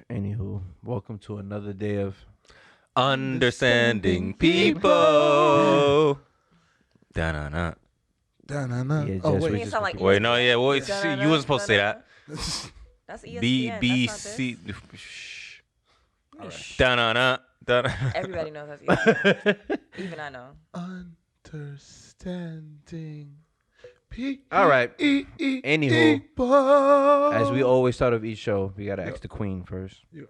Anywho, welcome to another day of Understanding people. Da-na-na. Da-na-na. Yeah, Oh, Jess, wait. we It just sound like Wait, no, yeah, well, Da-na-na, you wasn't supposed to say that. That's ESPN. B, B, That's not C. this. Shh. Shh. Da-na-na. Da-na. Everybody knows that's ESPN. Even I know. Understanding All right. Anywho, people. as we always start off each show, we gotta ask the queen first. Yeah.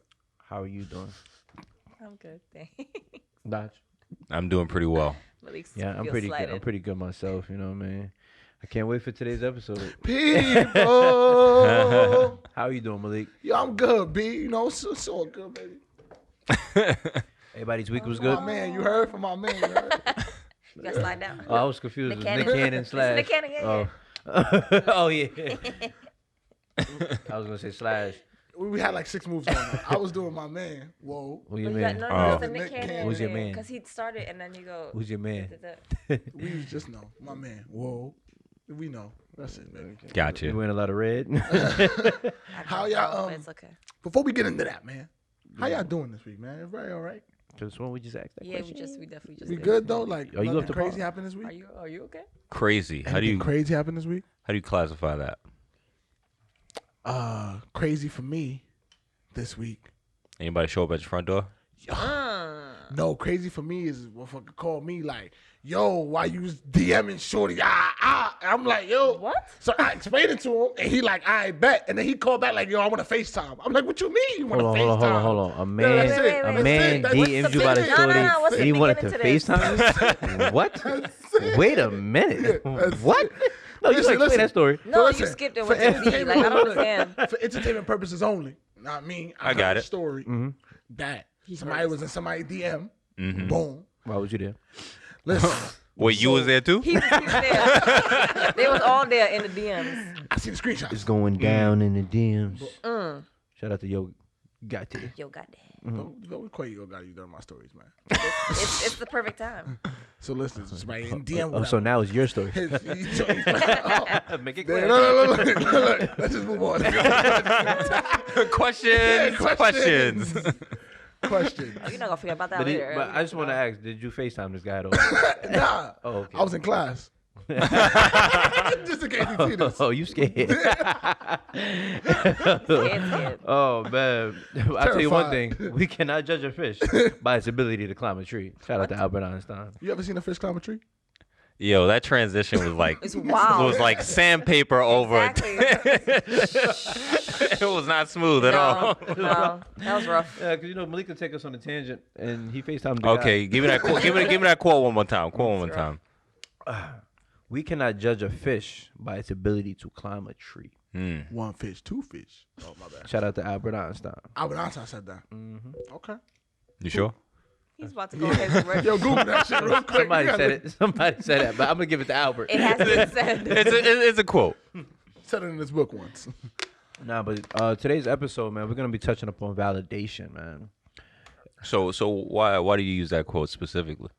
How are you doing? I'm good. Thanks. Dodge. I'm doing pretty well. Malik's Yeah, I'm feel pretty good. slighted. I'm pretty good myself. You know what I mean? I can't wait for today's episode. People. How are you doing, Malik? Yo, I'm good, B. You know, it's all good, baby. Everybody's week was good. My man, you heard from my man. You heard? You gotta slide down. Oh, I was confused. It was Nick Nick Cannon. Cannon slash. Nick Cannon, yeah, Oh, oh yeah. I was gonna say slash. We had like 6 moves on it. I was doing my man. Whoa. Who your But you got, man? no, Oh. it's the Nick Nick Cannon. Cannon. Who's your man? Because he started and then you go. Who's your man? We was just know. My man. Whoa. We know. That's it, baby. You Gotcha. wearing a lot of red. How y'all, But it's okay. Before we get into that, man, how y'all doing this week, man? Everybody all right? Cause when we just asked that Yeah, question. we definitely just. We did. good, though? Like, Are you nothing up to crazy par? happened this week? Are you okay? Crazy. How do Anything you crazy happened this week? classify that? Crazy for me this week. Anybody show up at your front door? No, crazy for me is motherfucker call me like, yo, why you was DMing shorty? I'm like, yo. What? So I explained it to him, and he like, I bet. And then he called back like, yo, I want to FaceTime. I'm like, what you mean you want to FaceTime? Hold on. A Yeah, man, that's it. Wait, a wait, man That's it. DM'd you by the That's it. shorty, No, what's and the he wanted to beginning to this? FaceTime. What? Wait a minute. That's What? it. No, you Listen, explain listen. that story. No, listen, you skipped it for with the B. entertainment- Like, I don't look, understand. For entertainment purposes only. Not me. I got heard a it. story that somebody was in somebody's DM. Boom. Why was you there? Listen. Wait, you was there too? He was there. They was all there in the DMs. I seen the screenshots. It's going down in the DMs. Mm. Shout out to Yo Gotti. Yo, goddamn. Don't quite you got you during my stories, man. It's the perfect time. So listen, somebody in DM. Oh, so now it's your story. Make Make it No, clear. look. Let's just move on. Questions. Questions. Question. Oh, you're not gonna forget about that But, later. but I just want to ask, did you FaceTime this guy at all? Nah. Oh, okay. I was in class. Just in case you see this. Oh, you scared. Scared. Oh, man. I'll tell you one Terrified. thing. We cannot judge a fish by its ability to climb a tree. Shout out to Albert Einstein. You ever seen a fish climb a tree? Yo, that transition was like It's wild. was like sandpaper over it. Exactly. It was not smooth at all. No, that was rough. Yeah, because, Malik could take us on a tangent, and he FaceTimed the Okay, give me that quote. Give me that quote one more time. Quote one more time. guy. We cannot judge a fish by its ability to climb a tree. One fish, 2 fish. Oh, my bad. Shout out to Albert Einstein. Albert Einstein said that. Okay. You sure? He's about to go ahead and read. Yo, Google that shit real quick. Somebody You gotta said it. Somebody said it, but I'm going to give it to Albert. It has been said. It's a quote. Said it in this book once. Nah, but today's episode, man, we're going to be touching upon validation, man. So why do you use that quote specifically?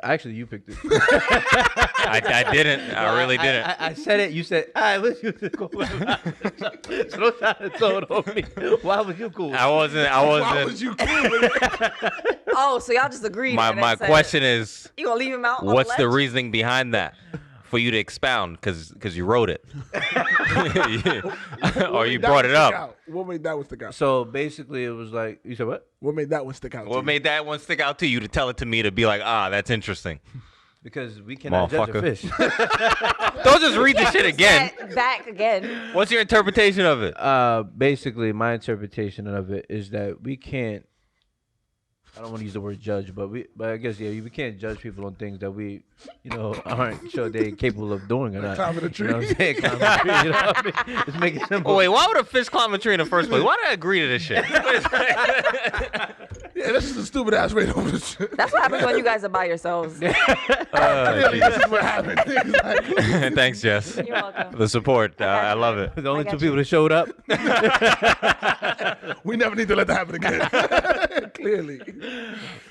Actually, you picked it. I didn't. I really didn't. I said it. You said, all right, let's use the quote. So don't try to throw it on me. Why was you cool? I wasn't. Why was you cool? Oh, so y'all just agreed. My question is, You gonna leave him out? what's on the ledge? reasoning behind that? For you to expound, because you wrote it, or you brought it up. What made that one stick out? So basically, it was like, you said what? What made that one stick out? to What you? made that one stick out to you to tell it to me to be like, that's interesting? Because we cannot judge a Motherfucker. fish. Don't just read the shit again. Back again. What's your interpretation of it? Basically, my interpretation of it is that we can't. I don't want to use the word judge, but I guess we can't judge people on things that we, aren't sure they're capable of doing or not. Climbing a tree. You know what I'm saying? Climbing a tree. You know what I mean? Just make it simple. Oh, wait, why would a fish climb a tree in the first place? Why did I agree to this shit? Yeah, this is a stupid ass rate over the shit. That's what happens when you guys are by yourselves. Really, this is what happened. Exactly. Thanks, Jess. You're welcome. For the support. I love it. The only I two got you. people that showed up. We never need to let that happen again. Clearly.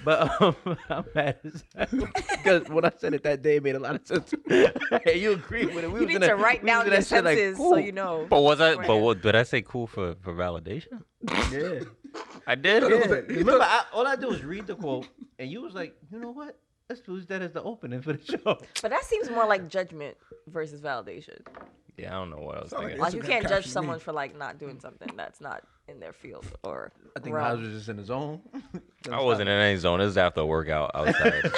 But I'm mad as hell because when I said it that day, it made a lot of sense. Hey, you agree with it? We You was need in to that- write we was down in your that shit like, senses so cool. you know. But was I? Right. But what, did I say cool for validation? Yeah. I did. Remember, all I did was read the quote, and you was like, you know what? Let's use that as the opening for the show. But that seems more like judgment versus validation. Yeah, I don't know what I was Sound like thinking. Like you Instagram can't judge caption to someone me. for like not doing something that's not in their field or. I think realm. Miles was just in the zone. I wasn't in any zone. It was after a workout. I was tired.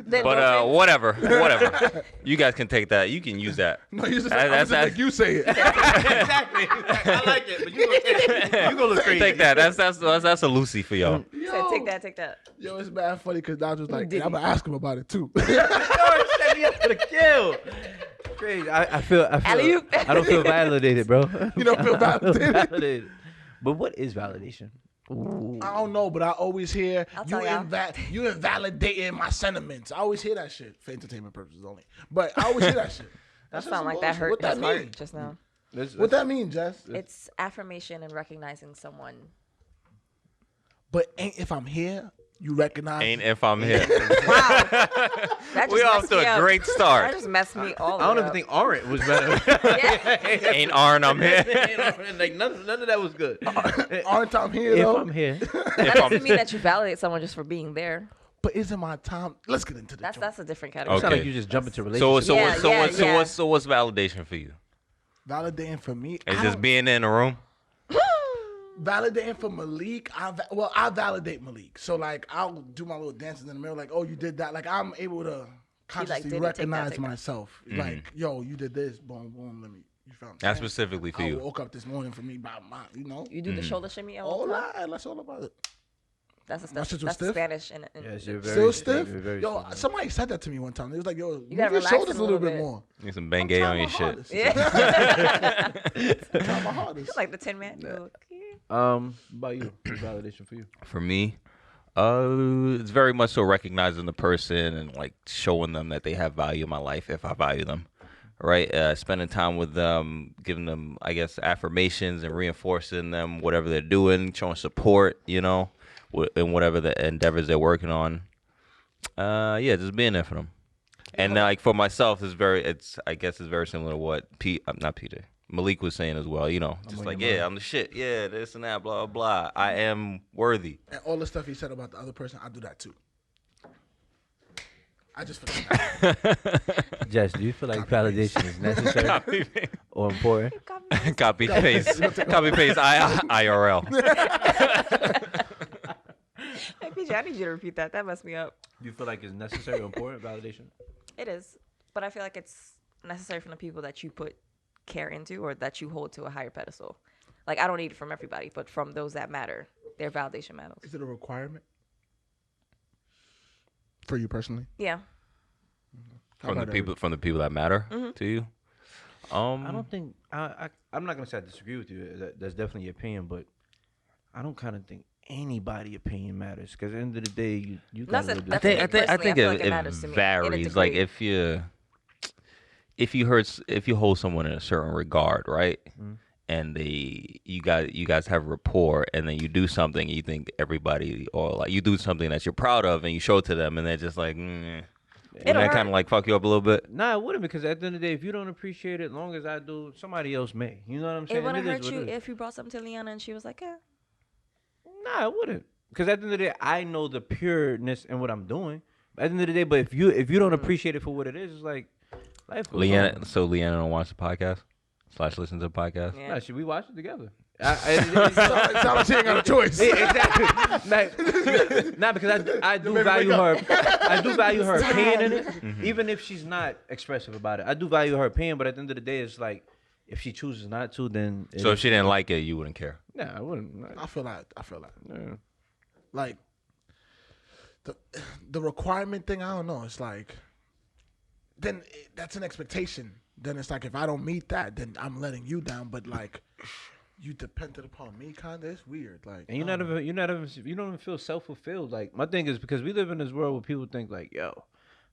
Then But don't whatever. You guys can take that. You can use that. No, you just, That's- I'm just that's- like you say it. exactly. I like it, but you gonna look crazy. Take that. That's a Lucy for y'all. say, take that. Yo, it's bad funny because Dodge was like, Did hey, I'm he? gonna ask him about it too. Yo, set me up for the kill. Crazy. I feel. Alley-oop. I don't feel validated, bro. You don't feel I don't validated? But what is validation? Ooh. I don't know, but I always hear I'll you tell y'all. you invalidating my sentiments. I always hear that shit for entertainment purposes only. But I always hear that shit. That That's sound some like that bullshit. hurt. What that That's hurt mean? just now. What that mean, Jess? It's affirmation and recognizing someone. But ain't if I'm here, you recognize. Ain't if I'm here. Wow, that just We off messed to me a up. great That start. just messed me all. I don't the even way think Aren't was better. Yeah. Ain't Arn I'm here. Like none of that was good. Aren't I here If though? I'm here, That If doesn't I'm mean that you validate someone just for being there. But isn't my time? Let's get into the joint. That's a different it category. sound Okay. like you just jump into So relationships. what's validation for you? Validating for me. Is I just don't- being in the room? Validating for Malik, I validate Malik. So like I'll do my little dances in the mirror, like, oh, you did that. Like I'm able to consciously didn't take that, recognize take that. myself. Like, yo, you did this, boom, boom, let me. You found That's specifically for I you. woke up this morning for me by my, you know. You do the shoulder shimmy all All the time. that, that's all about it. That's My shit was that's stiff? Spanish. Yes, you're very Still stiff. stiff? You're very Yo, stiff. somebody said that to me one time. They was like, yo, move gotta your relax shoulders it a little bit more. Need some I'm Bengay trying on my your shit. hardest. Yeah. I'm trying my hardest. Like the Tin Man. What about you? What's validation for you? For me, it's very much so recognizing the person and like showing them that they have value in my life if I value them. Right, spending time with them, giving them, I guess, affirmations and reinforcing them, whatever they're doing, showing support, you know, in whatever the endeavors they're working on. Yeah, just being there for them. And like for myself, I guess it's very similar to what not PJ, Malik was saying as well. You know, just like, yeah, I'm the shit. Yeah, this and that, blah, blah, blah. I am worthy. And all the stuff he said about the other person, I do that too. I just feel like Jess, do you feel like validation is necessary or important? Copy paste IRL. Hey, PJ, I need you to repeat that. That messed me up. Do you feel like it's necessary or important validation? It is, but I feel like it's necessary from the people that you put care into or that you hold to a higher pedestal. Like I don't need it from everybody, but from those that matter, their validation matters. is it a requirement for you personally? Yeah. How From the about people that matter to you. I don't think I'm not gonna say I disagree with you. That's definitely your opinion, but I don't kind of think anybody opinion matters because at the end of the day, you That's gotta a- live that's this a- life. personally, I feel like it it matters to me, in a varies. Like degree. if you hold someone in a certain regard, right? And you guys have rapport, and then you do something you think everybody, or like you do something that you're proud of, and you show it to them, and they're just like, Wouldn't It'll that hurt. kind of like fuck you up a little bit? Nah, it wouldn't because at the end of the day, if you don't appreciate it, as long as I do, somebody else may. You know what I'm saying? It wouldn't is hurt what you it is. if you brought something to Leanna and she was like, "Yeah." Nah, it wouldn't. Because at the end of the day, I know the pureness in what I'm doing. At the end of the day, but if you don't appreciate it for what it is, it's like life goes on. So Leanna don't watch the podcast / listen to the podcast. Yeah. Nah, should we watch it together? It's not like she ain't got a choice. Yeah, exactly. Nah, because I do value her. I do value her opinion in it, even if she's not expressive about it. I do value her opinion, but at the end of the day, it's like if she chooses not to, then So if she didn't like it, you wouldn't care. nah, I wouldn't. I feel that. Yeah. Like the requirement thing, I don't know. It's like then that's an expectation. Then it's like if I don't meet that, then I'm letting you down. But like you depended upon me, kind of. It's weird. Like, And you don't even feel self-fulfilled. Like, my thing is, because we live in this world where people think like, yo,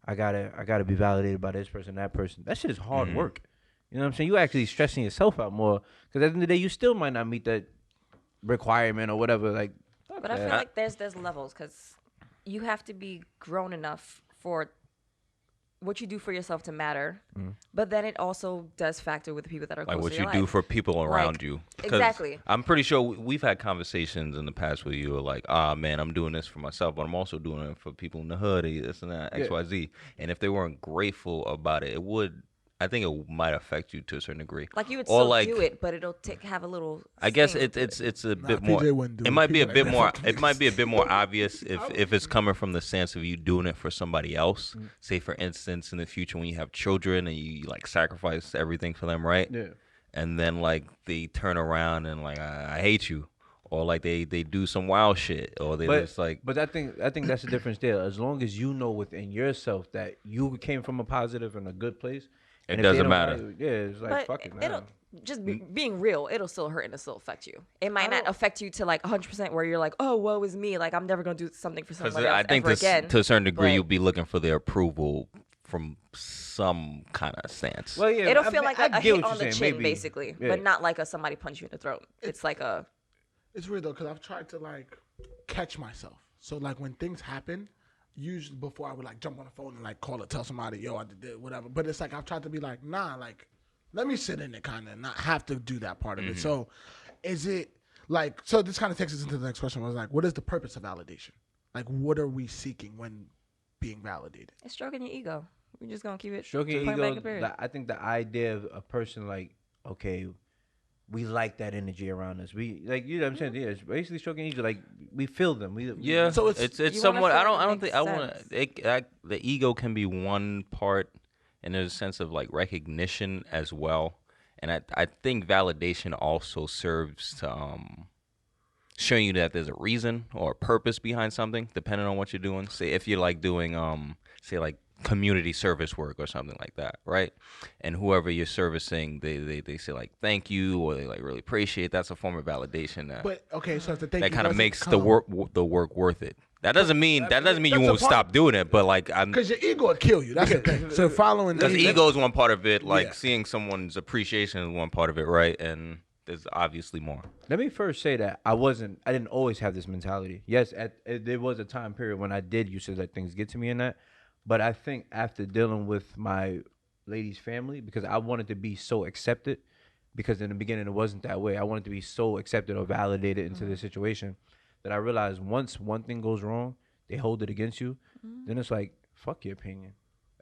I gotta be validated by this person, that person. That shit is hard work. You know what I'm saying? You actually stressing yourself out more, because at the end of the day, you still might not meet that requirement or whatever. Like, But I feel like there's levels, because you have to be grown enough for what you do for yourself to matter. But then it also does factor with the people that are like close what to you your do life. for people around Like, you. 'Cause exactly. I'm pretty sure we've had conversations in the past where you were like, man, I'm doing this for myself, but I'm also doing it for people in the hood, this and that, Yeah. XYZ. And if they weren't grateful about it, I think it might affect you to a certain degree. Like, you would Or still like, do it, but it'll have a little. I guess sting to it. it's a Nah, bit more. PJ wouldn't do It it. might be a PJ bit like, more. "Fuck It might be a niggas." bit more obvious if it's coming from the stance of you doing it for somebody else. Say for instance, in the future when you have children and you like sacrifice everything for them, right? yeah. And then like they turn around and like I hate you, or like they do some wild shit, or they just like. But I think that's the difference there. As long as you know within yourself that you came from a positive and a good place, It and if they doesn't don't matter. value yeah, it's like But fuck it. it'll just being real. It'll still hurt and it'll still affect you. It might not affect you to like 100% where you're like, oh, woe is me. Like, I'm never gonna do something for Because somebody else I think ever again. to a certain degree, But you'll be looking for their approval from some kind of stance. Well, yeah, it'll I feel mean, like I a get hit what on you're the saying, chin, maybe. basically, Yeah. but not like a somebody punch you in the throat. It's like a. It's weird though, because I've tried to like catch myself. So like when things happen, usually before I would like jump on the phone and like call it, tell somebody, yo, I did this, whatever. But it's like I've tried to be like, nah, like let me sit in it, kind of, and not have to do that part of it. So, is it like so? This kind of takes us into the next question. Was like, what is the purpose of validation? Like, what are we seeking when being validated? It's stroking your ego. We're just gonna keep it. Stroking point blank ego. and period. I think the idea of a person like, okay, we like that energy around us. We like, you know what I'm saying? Yeah, it's basically stroking ego. Like, we feel them. Yeah, So it's You wanna somewhat. feel I like it don't makes think I want sense. the ego can be one part, and there's a sense of like recognition as well. And I think validation also serves to showing you that there's a reason or a purpose behind something, depending on what you're doing. Say if you're like doing say like community service work or something like that, right? And whoever you're servicing, they say like thank you, or they like really appreciate. That's a form of validation that But okay, so if the thank that you kind of doesn't makes come, the work worth it. That doesn't mean you that's the won't point. stop doing it, but like I'm because your ego will kill you. That's the thing. So following because the ego is one part of it. Like Yeah. seeing someone's appreciation is one part of it, right? And there's obviously more. Let me first say that I didn't always have this mentality. Yes, there was a time period when I did used to let things get to me in that. But I think after dealing with my lady's family, because I wanted to be so accepted, because in the beginning it wasn't that way. I wanted to be so accepted or validated into the situation that I realized once one thing goes wrong, they hold it against you. Then it's like, fuck your opinion.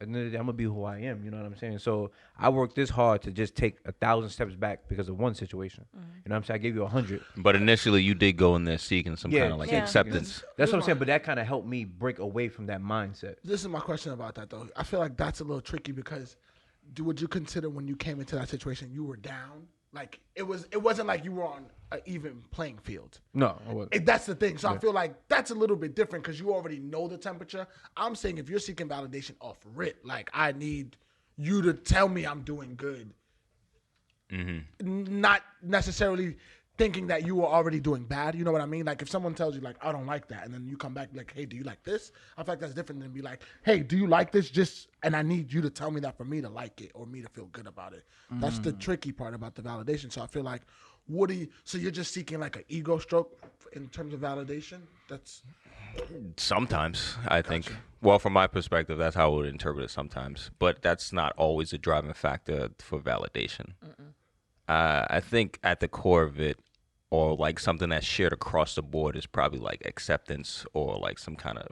And then I'm gonna be who I am. You know what I'm saying? So I worked this hard to just take 1,000 steps back because of one situation. You know what I'm saying? I gave you 100. But initially, you did go in there seeking some kind of like Yeah. acceptance. That's what I'm saying. But that kind of helped me break away from that mindset. This is my question about that though. I feel like that's a little tricky because would you consider when you came into that situation you were down? Like it wasn't like you were on an even playing field. No, I wasn't. That's the thing. So I feel like that's a little bit different because you already know the temperature. I'm saying if you're seeking validation off rip, like I need you to tell me I'm doing good. Not necessarily thinking that you were already doing bad. You know what I mean? Like if someone tells you like I don't like that, and then you come back like, hey, do you like this? I feel like that's different than be like, hey, do you like this? And I need you to tell me that for me to like it or me to feel good about it. That's the tricky part about the validation. So I feel like so you're just seeking like an ego stroke in terms of validation? That's Sometimes, I think. Well, from my perspective, that's how I would interpret it sometimes. But that's not always a driving factor for validation. I think at the core of it, or like something that's shared across the board, is probably like acceptance or like some kind of,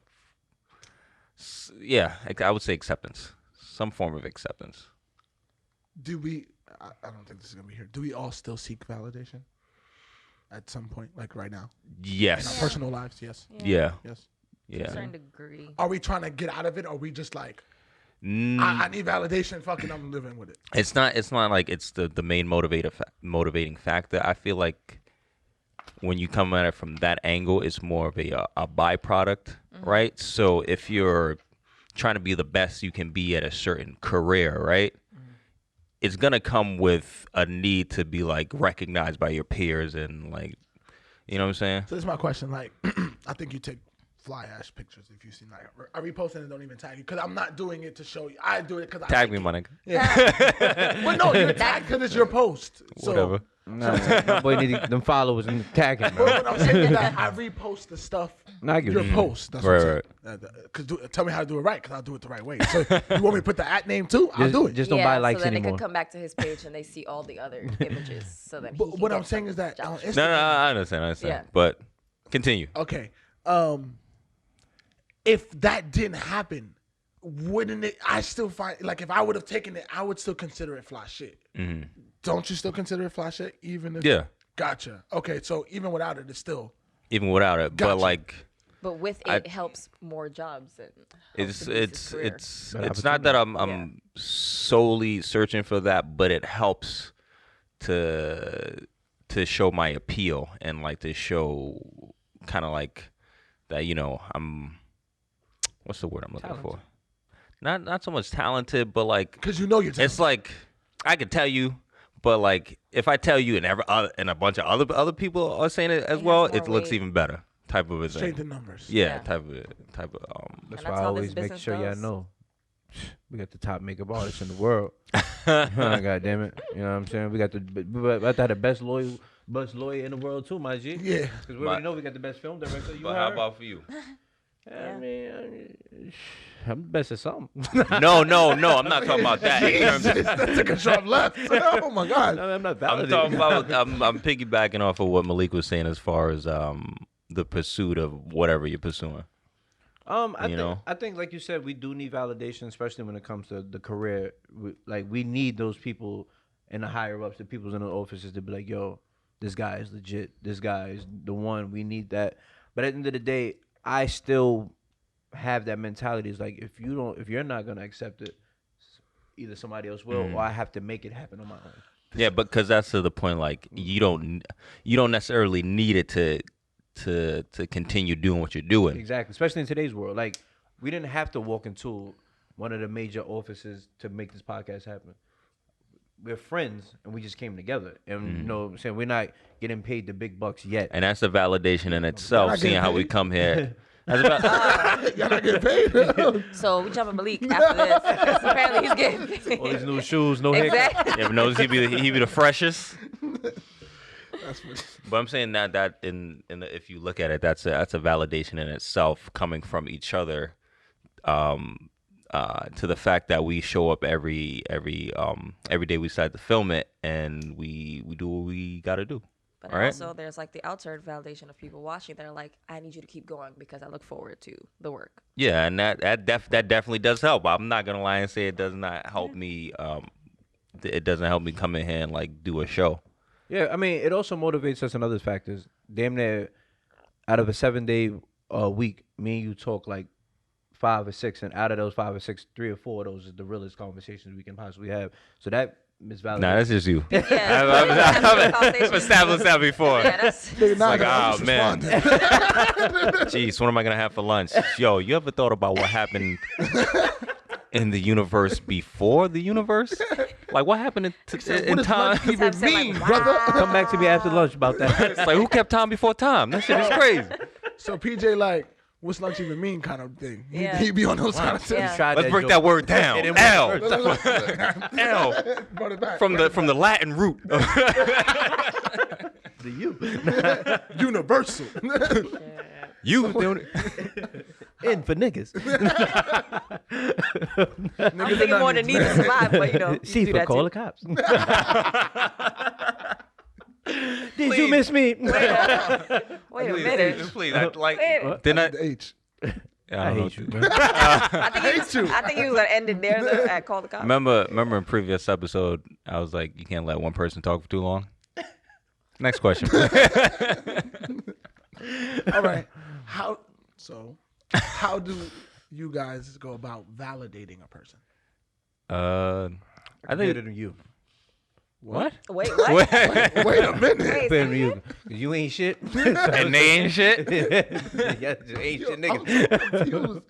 I would say acceptance. Some form of acceptance. do we I don't think this is gonna be here. Do we all still seek validation? At some point, like right now? In our Yes. personal lives, yes. Yeah. Yes. To a Yeah. certain degree. Are we trying to get out of it, or are we just like, Mm, I need validation, fucking I'm living with it? It's not like it's the main motivating factor. I feel like when you come at it from that angle, it's more of a byproduct, right? So if you're trying to be the best you can be at a certain career, right? it's gonna come with a need to be like recognized by your peers and like, you know what I'm saying? So this is my question. Like, I think you take fly ass pictures if you see like I repost and don't even tag you because I'm not doing it to show you. I do it because I Tag like me, it. my nigga. Yeah. But no, you're tagged because it's your post. So, Whatever. Nah, my boy need them followers and tag him, But bro. what I'm saying is that I repost the stuff. Nah, I get Your it. post. That's Right, what I'm saying. Cause tell me how to do it right, cause I'll do it the right way. So you want me to put the at name too? I'll do it. Just don't yeah, buy likes so then anymore. they could come back to his page and they see all the other images. So then, But what I'm saying is that on Instagram, No, I understand. Yeah. But continue. okay, if that didn't happen, wouldn't it? I still find like if I would have taken it, I would still consider it fly shit. Mm-hmm. Don't you still consider it fly shit, even if? Yeah. Gotcha. Okay, so even without it, it's still. Even without it, Gotcha. but like. But with it, helps more jobs. And helps It's to boost his career. it's not that I'm solely searching for that, but it helps to show my appeal and like to show kind of like that, you know, I'm what's the word I'm looking for? Not so much talented, but like Because you know you're. it's like I could tell you, but like if I tell you and a bunch of other people are saying it as It well, has more it looks weight. even better. Type of a thing. strength in numbers. Yeah, Yeah. type of That's And why that's I how this always make business sure y'all goes. know we got the top makeup artists in the world. God damn it, you know what I'm saying? We got the best lawyer in the world too, my G. Yeah. Because we already know we got the best film director. You But how heard? about for you? I mean, I'm the best at something. No, I'm not talking about that. In terms of, That took a sharp left. Oh my god. I'm not I'm validating. talking about. I'm piggybacking off of what Malik was saying as far as the pursuit of whatever you're pursuing. I think, like you said, we do need validation, especially when it comes to the career. We need those people in the higher ups, the people in the offices to be like, yo, this guy is legit. This guy is the one. We need that. But at the end of the day, I still have that mentality. It's like if you're not gonna accept it, either somebody else will, or I have to make it happen on my own. Yeah, but because that's to the point. Like you don't necessarily need it to continue doing what you're doing. Exactly, especially in today's world. Like we didn't have to walk into one of the major offices to make this podcast happen. We're friends, and we just came together. And you know what I'm saying? We're not getting paid the big bucks yet. And that's a validation in itself. not Seeing getting how we paid. come here. That's about, Y'all not getting paid. So we jumping Malik after this. 'cause apparently he's getting paid. All these new shoes, no haircut. Exactly. you ever notice he be the freshest. That's what. But I'm saying that if you look at it, that's a validation in itself coming from each other, to the fact that we show up every day we decide to film it and we do what we got to do. But All right. also, there's like the outside validation of people watching. They're like, I need you to keep going because I look forward to the work. Yeah, and that definitely does help. I'm not gonna lie and say it does not help me. It doesn't help me come in here and like do a show. Yeah, I mean, it also motivates us in other factors. Damn near, out of a 7-day week, me and you talk like 5 or 6, and out of those 5 or 6, 3 or 4 of those is the realest conversations we can possibly have. So that is valid. Nah, that's just you. Yeah. I've established that before. Yeah, that's Nigga, nah, like, I was oh, man. responding. Jeez, what am I gonna have for lunch? Yo, you ever thought about what happened in the universe before the universe? Like what happened in What time? does lunch even Sometimes I'm mean, like, brother? Come back to me after lunch about that. It's like who kept time before time? That shit is crazy. So PJ, like, what's lunch even mean, kind of thing. Yeah. He be on those kind of Yeah. tips. Tried Let's break joke. that word down. It didn't work L. the L. Brought it back. From the Latin root. The you. Universal. You. In for niggas. I'm thinking more than need to survive, but you know, you See do for that call too. the cops. Did you miss me? Wait a minute. Please, I, like, Wait. didn't I? The H. Yeah, I don't know hate you, what to- man. I think he was gonna end it there though, at call the cops. Remember in previous episode, I was like, you can't let one person talk for too long. Next question. All right. How do you guys go about validating a person? I Better think than you. what? Wait, what? Wait a minute. Wait, Better than you. 'Cause you ain't shit. And they ain't shit. Yeah, just ain't shit, I'm nigga. so confused.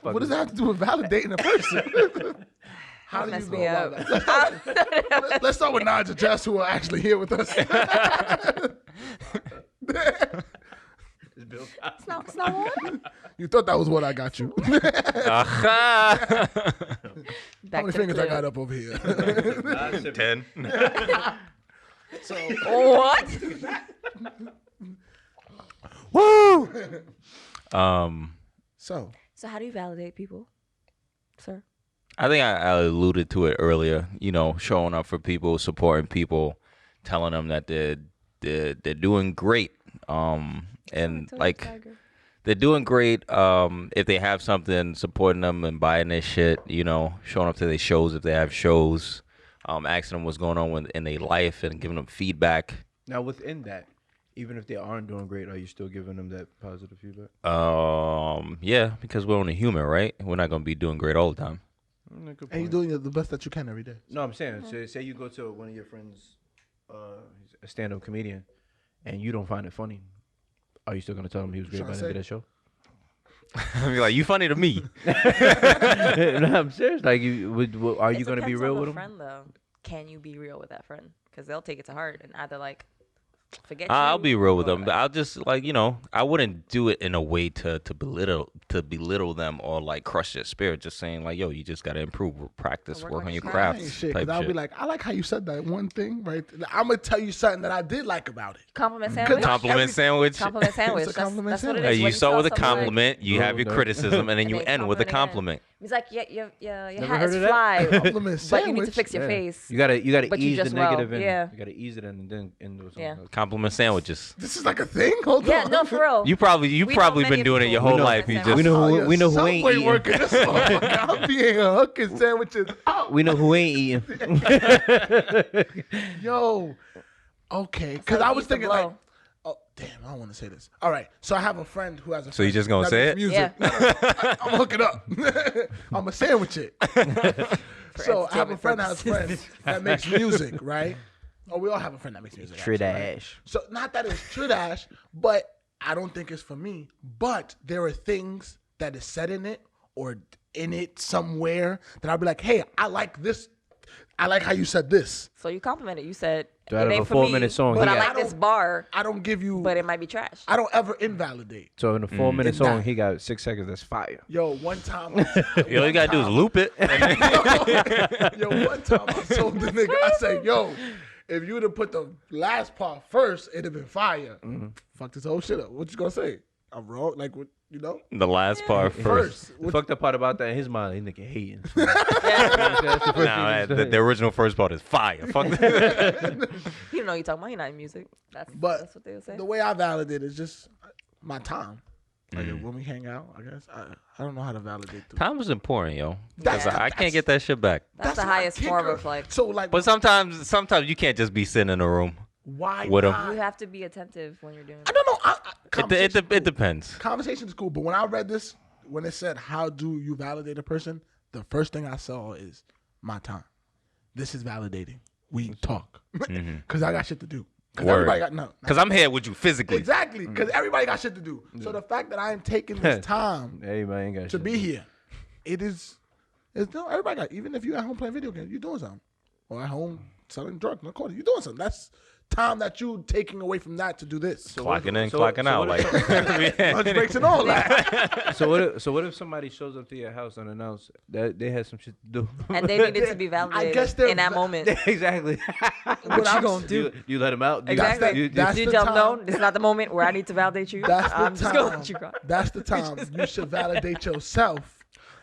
What does that have to do with validating a person? How do you Mess go me about up. that? Let's start with Naj and Jess, who are actually here with us. It's not one. You thought that was what I got you. Aha. How Back many to the fingers I clip. got up over here? 10. So, What? woo! So, So how do you validate people, sir? I think I alluded to it earlier. You know, showing up for people, supporting people, telling them that they're doing great. And like they're doing great. If they have something, supporting them and buying their shit. You know, showing up to their shows if they have shows. Asking them what's going on in their life and giving them feedback. Now, within that, even if they aren't doing great, are you still giving them that positive feedback? Yeah, because we're only human, right? We're not gonna be doing great all the time. Good and you're point. doing the best that you can every day. No, I'm saying, say you go to one of your friends, he's a stand-up comedian, and you don't find it funny. Are you still gonna tell him he was great Tryna by the end of that show? I mean, like, you funny to me. No, I'm serious. Like, are you It gonna be depends real on with the him? friend, though. Can you be real with that friend? Because they'll take it to heart and either like forget. I'll you be real with or, them. But I'll just I wouldn't do it in a way to belittle them or like crush their spirit. Just saying like, yo, you just gotta improve, practice, work on your I craft. ain't shit, Type I'll shit. be like, I like how you said that one thing, right? I'm gonna tell you something that I did like about it. compliment sandwich. Compliment sandwich. Compliment sandwich. It's a compliment That's what it sandwich. is. You When start tell with a someone, like, compliment, you have your No. criticism, and then you they end with a compliment again. compliment. He's like, your Never hat heard is of that? fly, Compliment but you need to sandwich. fix your Yeah. face. You gotta But you ease the just well, negative in. yeah. You gotta ease it in and then end with something Yeah. else. Compliment sandwiches. This is like a thing? Hold Yeah, on. no, for real. You probably We know been many doing it people your who whole know life. that You sandwich. just Oh, we know who Subway ain't eating. worker, this motherfucker. I'm being a hooking sandwiches out. We know who ain't eating. Yo. Okay. That's Because how I you was eat the thinking like, blow. oh, damn, I don't want to say this. All right. So I have a friend who has a So you friend just gonna that say makes it? Music. Yeah. I'm hook it up. I'm going to sandwich it. So I have a friend that has friends that makes music, right? Oh, we all have a friend that makes music. actually, right? Tridash. So not that it's trash, but I don't think it's for me. But there are things that is said in it or in it somewhere that I'll be like, hey, I like this. I like how you said this. So you complimented. You said So out it of ain't a for 4-minute me, song, but he I got- like this bar, I don't give you. but it might be trash. I don't ever invalidate. So in a 4-minute In song, that. he got 6 seconds. That's fire. Yo, one time. All you gotta do is loop it. Yo, one time I told the nigga, I said, yo, if you would have put the last part first, it'd have been fire. Fuck this whole shit up. What you gonna say? I'm wrong? Like, what, you know? The last part first. The fucked up part about that in his mind, he nigga hating. That's the first Nah, thing he said. the original first part is fire. Fuck that. You know what you're talking about. You're not in music. That's But what they would say. the way I validate is just my time. Like when we hang out, I guess I don't know how to validate. Time is important, yo. That's- 'Cause I can't get that shit back. That's the my highest form kicker. of like. So like, But sometimes you can't just be sitting in a room. why with 'em. not? You have to be attentive when you're doing I it. don't know. It Conversation is cool. depends. Conversation is cool, but when I read this, when it said how do you validate a person, the first thing I saw is my time. This is validating. We talk because I got shit to do. Because Word. everybody got no. Cause I'm here with you physically. Exactly, because everybody got shit to do. So the fact that I am taking this time Everybody ain't got to shit be do. here, it's no everybody got. Even if you at home playing video games, you're doing something, or at home selling drugs, narcotics, you're doing something. That's time that you taking away from that to do this. Clocking in, so- clocking so out. what Like, Lunch breaks and all that. So what if somebody shows up to your house unannounced that they had some shit to do? And they needed to be validated guess they're in that va- moment. Exactly. What I'm- gonna do? You let him out. You- Exactly. you- That's Do you the tell them no? time. This is not the moment where I need to validate you. That's the I'm just gonna time. let you cry. That's the time you should validate yourself.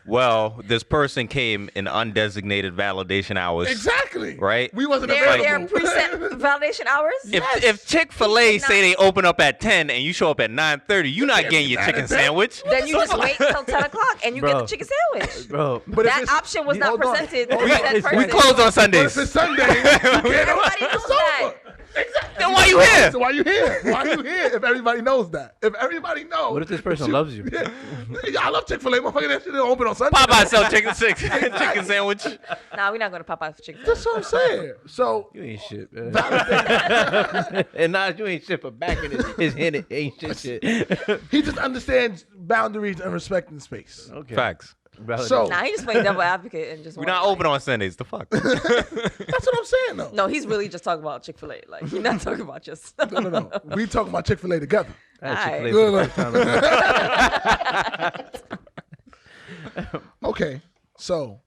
well, this person came in undesignated validation hours. Exactly. Right? We wasn't They're available. preset validation hours. If Chick-fil-A say they open up at 10 and you show up at 9:30, you're not getting your that chicken at 10. sandwich. Then you just wait till 10 o'clock and you get Bro. the chicken sandwich. Bro, But if That it's- option was not hold on. presented to Hold that on. person. We close on But if Sundays. it's Sunday, you can't Everybody knows it's that. over. Exactly. Then why you here? So why you here? Why you here? If everybody knows that. If everybody knows. what if this person loves you? Yeah. I love Chick-fil-A. Motherfucker, that shit don't open on Sunday. Popeye sell chicken sandwich. Nah, we're not going to Popeye for chicken That's sandwich. what I'm saying. So You ain't shit, man. And nah, you ain't shit, but back in his head, it ain't shit. he just understands boundaries and respecting space. Okay. Facts. So Nah, he just playing devil advocate and just. We're not open on Sundays. The fuck? that's what I'm saying though. No, he's really just talking about Chick-fil-A. Like he's not talking about just. No. We talking about Chick-fil-A together. I had Aight. Chick-fil-A for the first time. Okay, so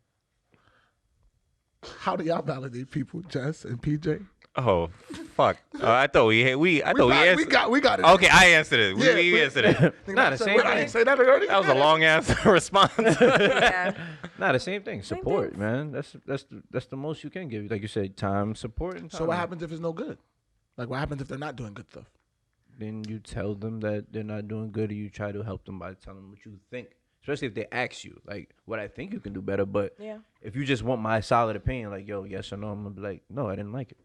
how do y'all validate people, Jess and PJ? Oh fuck! I thought we answered. We got it. Okay, I answered it. Yeah, we answered it. Nah, the same I didn't thing. say that already. That was a long ass response. Yeah. Nah, the same thing. Same Support, things. man. That's the most you can give. Like you said, time, support, and time. So what happens if it's no good? Like what happens if they're not doing good stuff? Then you tell them that they're not doing good, or you try to help them by telling them what you think. Especially if they ask you, like, what I think you can do better. But Yeah. if you just want my solid opinion, like, yo, yes or no, I'm gonna be like, no, I didn't like it.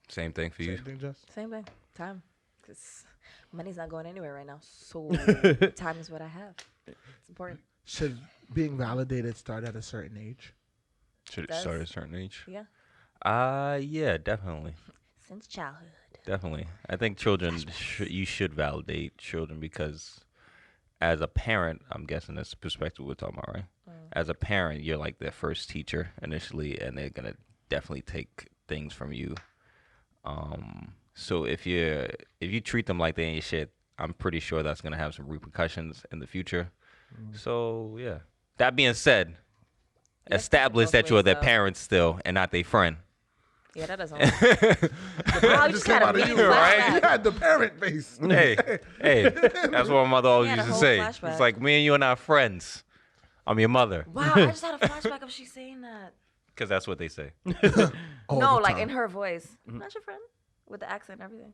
Same thing for you. Same thing, Jess? Same thing. Time. Because money's not going anywhere right now. So time is what I have. It's important. Should being validated start at a certain age? Should it Does. start at a certain age? Yeah. Yeah, definitely. Since childhood. Definitely. I think children, you should validate children because as a parent, I'm guessing that's the perspective we're talking about, right? As a parent, you're like their first teacher initially, and they're going to definitely take things from you. So if you treat them like they ain't shit, I'm pretty sure that's going to have some repercussions in the future. So, yeah. That being said, Yeah, establish both that you're ways, their though. parent still and not their friend. Yeah, that doesn't work. Wow, you just came got out a of mean you, right? flashback. You had the parent face. Hey, that's what my mother always Yeah, the used to whole say. flashback. It's like, me and you are not friends. I'm your mother. Wow, I just had a flashback of she saying that. Because that's what they say. All No, the like time. in her voice. Not your friend. With the accent and everything.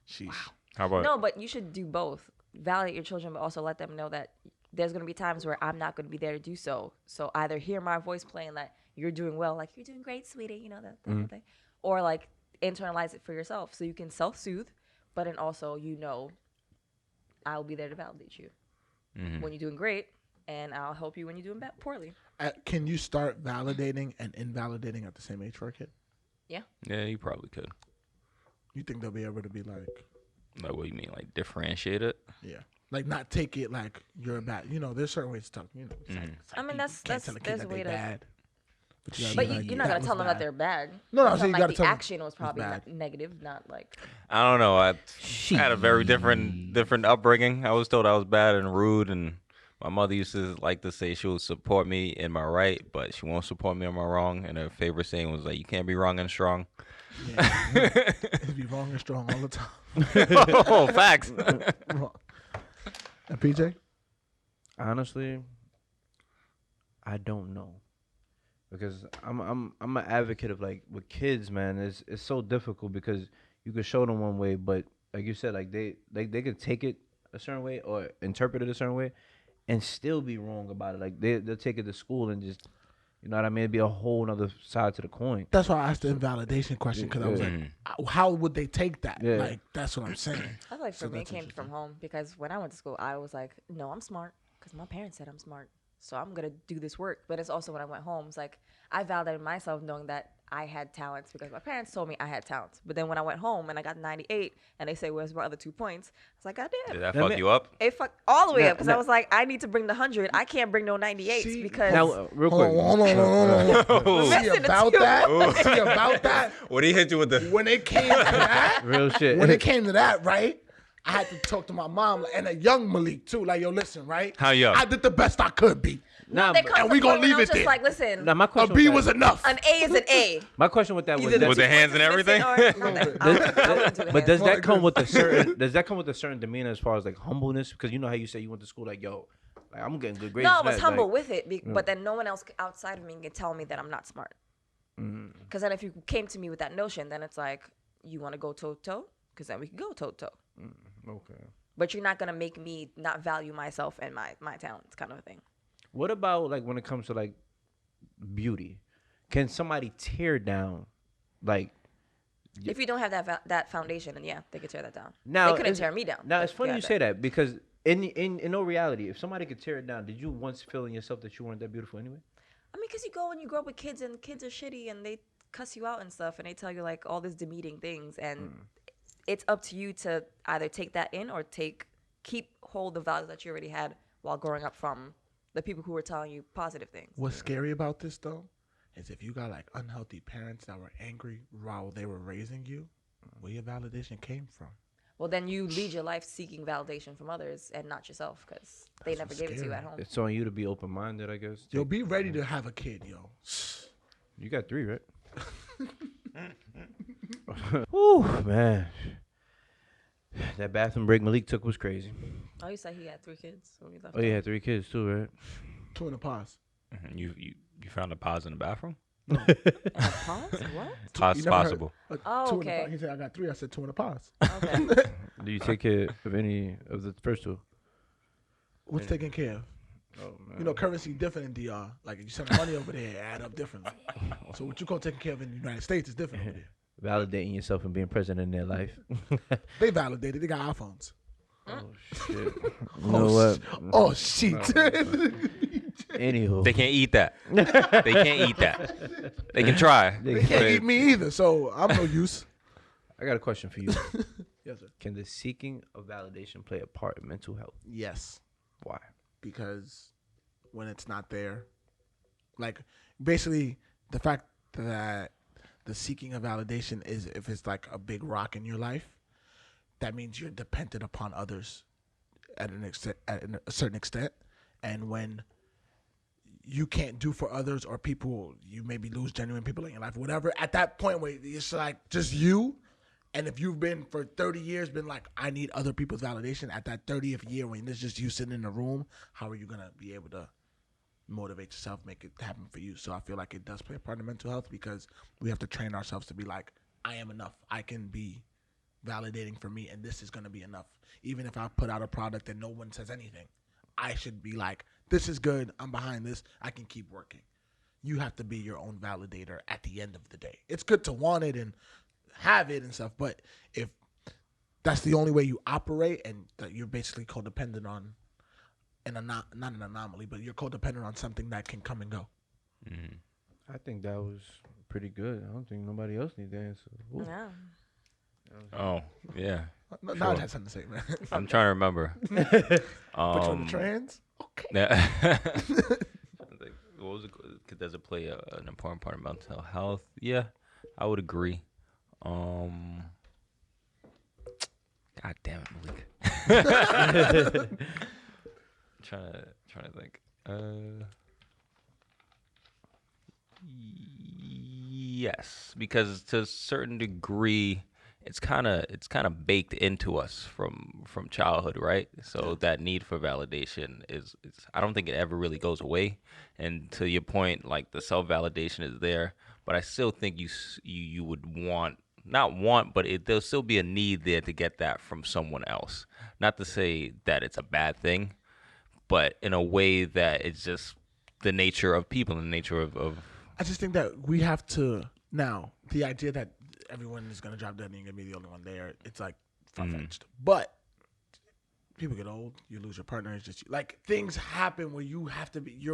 Sheesh. How about No, but you should do both. Validate your children, but also let them know that there's going to be times where I'm not going to be there to do so. So either hear my voice playing that you're doing well, like you're doing great, sweetie, you know, that whole thing. Or like internalize it for yourself so you can self-soothe, but then also, you know, I'll be there to validate you when you're doing great, and I'll help you when you're doing poorly. Can you start validating and invalidating at the same age for a kid? Yeah. Yeah, you probably could. You think they'll be able to be like, Like, what do you mean? Like, differentiate it? yeah, like not take it like you're bad. You know, there's certain ways to talk. You know, it's like, I mean, you that's can't tell a kid there's that a way they to. bad. But you gotta But be like, you're not that gonna was tell them that bad. they're bad. No, You're I'm saying telling, you like, gotta the tell them action was probably bad. negative, not like. I don't know. I had a very different upbringing. I was told I was bad and rude, and my mother used to like to say she would support me in my right, but she won't support me in my wrong. And her favorite saying was like, "You can't be wrong and strong." Yeah. It'd be wrong and strong all the time. Oh, facts. Wrong. And PJ? Honestly, I don't know, because I'm an advocate of, like, with kids, man. It's so difficult because you could show them one way, but like you said, like they could take it a certain way or interpret it a certain way, and still be wrong about it. Like they'll take it to school and just, you know what I mean? It'd be a whole other side to the coin. That's why I asked the invalidation question, because I was like, how would they take that? Yeah. Like, that's what I'm saying. I feel like for So me, it that's came interesting. from home because when I went to school, I was like, no, I'm smart because my parents said I'm smart. So I'm going to do this work. But it's also when I went home, it's like I validated myself knowing that I had talents because my parents told me I had talents. But then when I went home and I got 98 and they say, where's my other 2 points? I was like, I Did did. that Now, fuck man- you up? It fucked all the way Now- up because I now- was like, I need to bring the 100. I can't bring no 98s See? because Now, real quick. Hold on. See Missing the about two. that? See about that? What do you hit you with the? When it came to that, Real shit. when it came to that, right? I had to talk to my mom and a young Malik too. Like, yo, listen, right? How young? I did the best I could be. Nah, they but- come And to we the gonna point when leave I was it just there. like, listen, Now, my A question B with was that, enough. an A is an A. my question with that Either was, the With 2 the hands points and is missing everything? or nothing. I wouldn't do the but hands. does that Like come with a this. certain? Does that come with a certain demeanor as far as like humbleness? Because you know how you say you went to school, like, yo, like, I'm getting good grades. No, I and was that, humble like, with it, but then no one else outside of me can tell me that I'm not smart. Because then if you came to me with that notion, then it's like, you want to go toe-to-toe? Because then we can go toe-to-toe. Okay. But you're not going to make me not value myself and my talents kind of a thing. What about, like, when it comes to, like, beauty? Can somebody tear down, like? If you don't have that foundation, then yeah, they could tear that down. Now, they couldn't it's- tear me down. Now but it's funny yeah, you say that, because in no reality, if somebody could tear it down, did you once feel in yourself that you weren't that beautiful anyway? I mean, because you go and you grow up with kids, and kids are shitty, and they cuss you out and stuff, and they tell you like all these demeaning things, and it's up to you to either take that in or keep hold the values that you already had while growing up from the people who were telling you positive things. What's scary about this though is if you got like unhealthy parents that were angry while they were raising you, where your validation came from. Well, then you lead your life seeking validation from others and not yourself because they That's never what's gave it to you scary. at home. It's on you to be open minded, I guess. Yo, be ready to have a kid, yo. You got 3, right? Whew, man. That bathroom break Malik took was crazy. Oh, you said he had 3 kids when we left. Oh, you had 3 kids too, right? 2 in a pause. You found a pause in the bathroom? Pause? What? Pause You never heard- possible. Oh, 2 in a okay. pause. He said, I got 3. I said 2 in a pause. Okay. Do you take care of any of the first 2? What's taken care of? Oh, man. You know, currency different in DR. Like, you send money over there, it add up differently. So what you call taking care of in the United States is different over there. Validating yourself and being present in their life. They validated. They got iPhones. Oh, shit. You know what? Oh, shit. Anywho. They can't eat that. They can't eat that. They can try. They can't eat me either, so I'm no use. I got a question for you. Yes, sir. Can the seeking of validation play a part in mental health? Yes. Why? Because when it's not there, like basically the fact that the seeking of validation is if it's like a big rock in your life, that means you're dependent upon others at a certain extent, and when you can't do for others or people, you maybe lose genuine people in your life, whatever. At that point where it's like just you. And if you've been for 30 years, been like, I need other people's validation, at that 30th year when it's just you sitting in the room, how are you going to be able to motivate yourself, make it happen for you? So I feel like it does play a part in mental health because we have to train ourselves to be like, I am enough. I can be validating for me, and this is going to be enough. Even if I put out a product and no one says anything, I should be like, this is good. I'm behind this. I can keep working. You have to be your own validator at the end of the day. It's good to want it and have it and stuff, but if that's the only way you operate and that you're basically codependent on not an anomaly, but you're codependent on something that can come and go. I think that was pretty good. I don't think nobody else needs to answer. Ooh. Yeah. Oh, yeah. Now Sure. it has something to say, man. I'm trying to remember. Put you on the trans? Okay. Yeah. What was it? Does it play an important part of mental health? Yeah, I would agree. God damn it, Malik. trying to think. Yes, because to a certain degree, it's kind of baked into us from childhood, right? So that need for validation is I don't think it ever really goes away. And to your point, like the self validation is there, but I still think you would not want, but there'll still be a need there to get that from someone else. Not to say that it's a bad thing, but in a way that it's just the nature of people, the nature of I just think that we have to now. The idea that everyone is gonna drop dead and you're gonna be the only one there, it's like far-fetched. But people get old, you lose your partner. It's just like things happen where you'll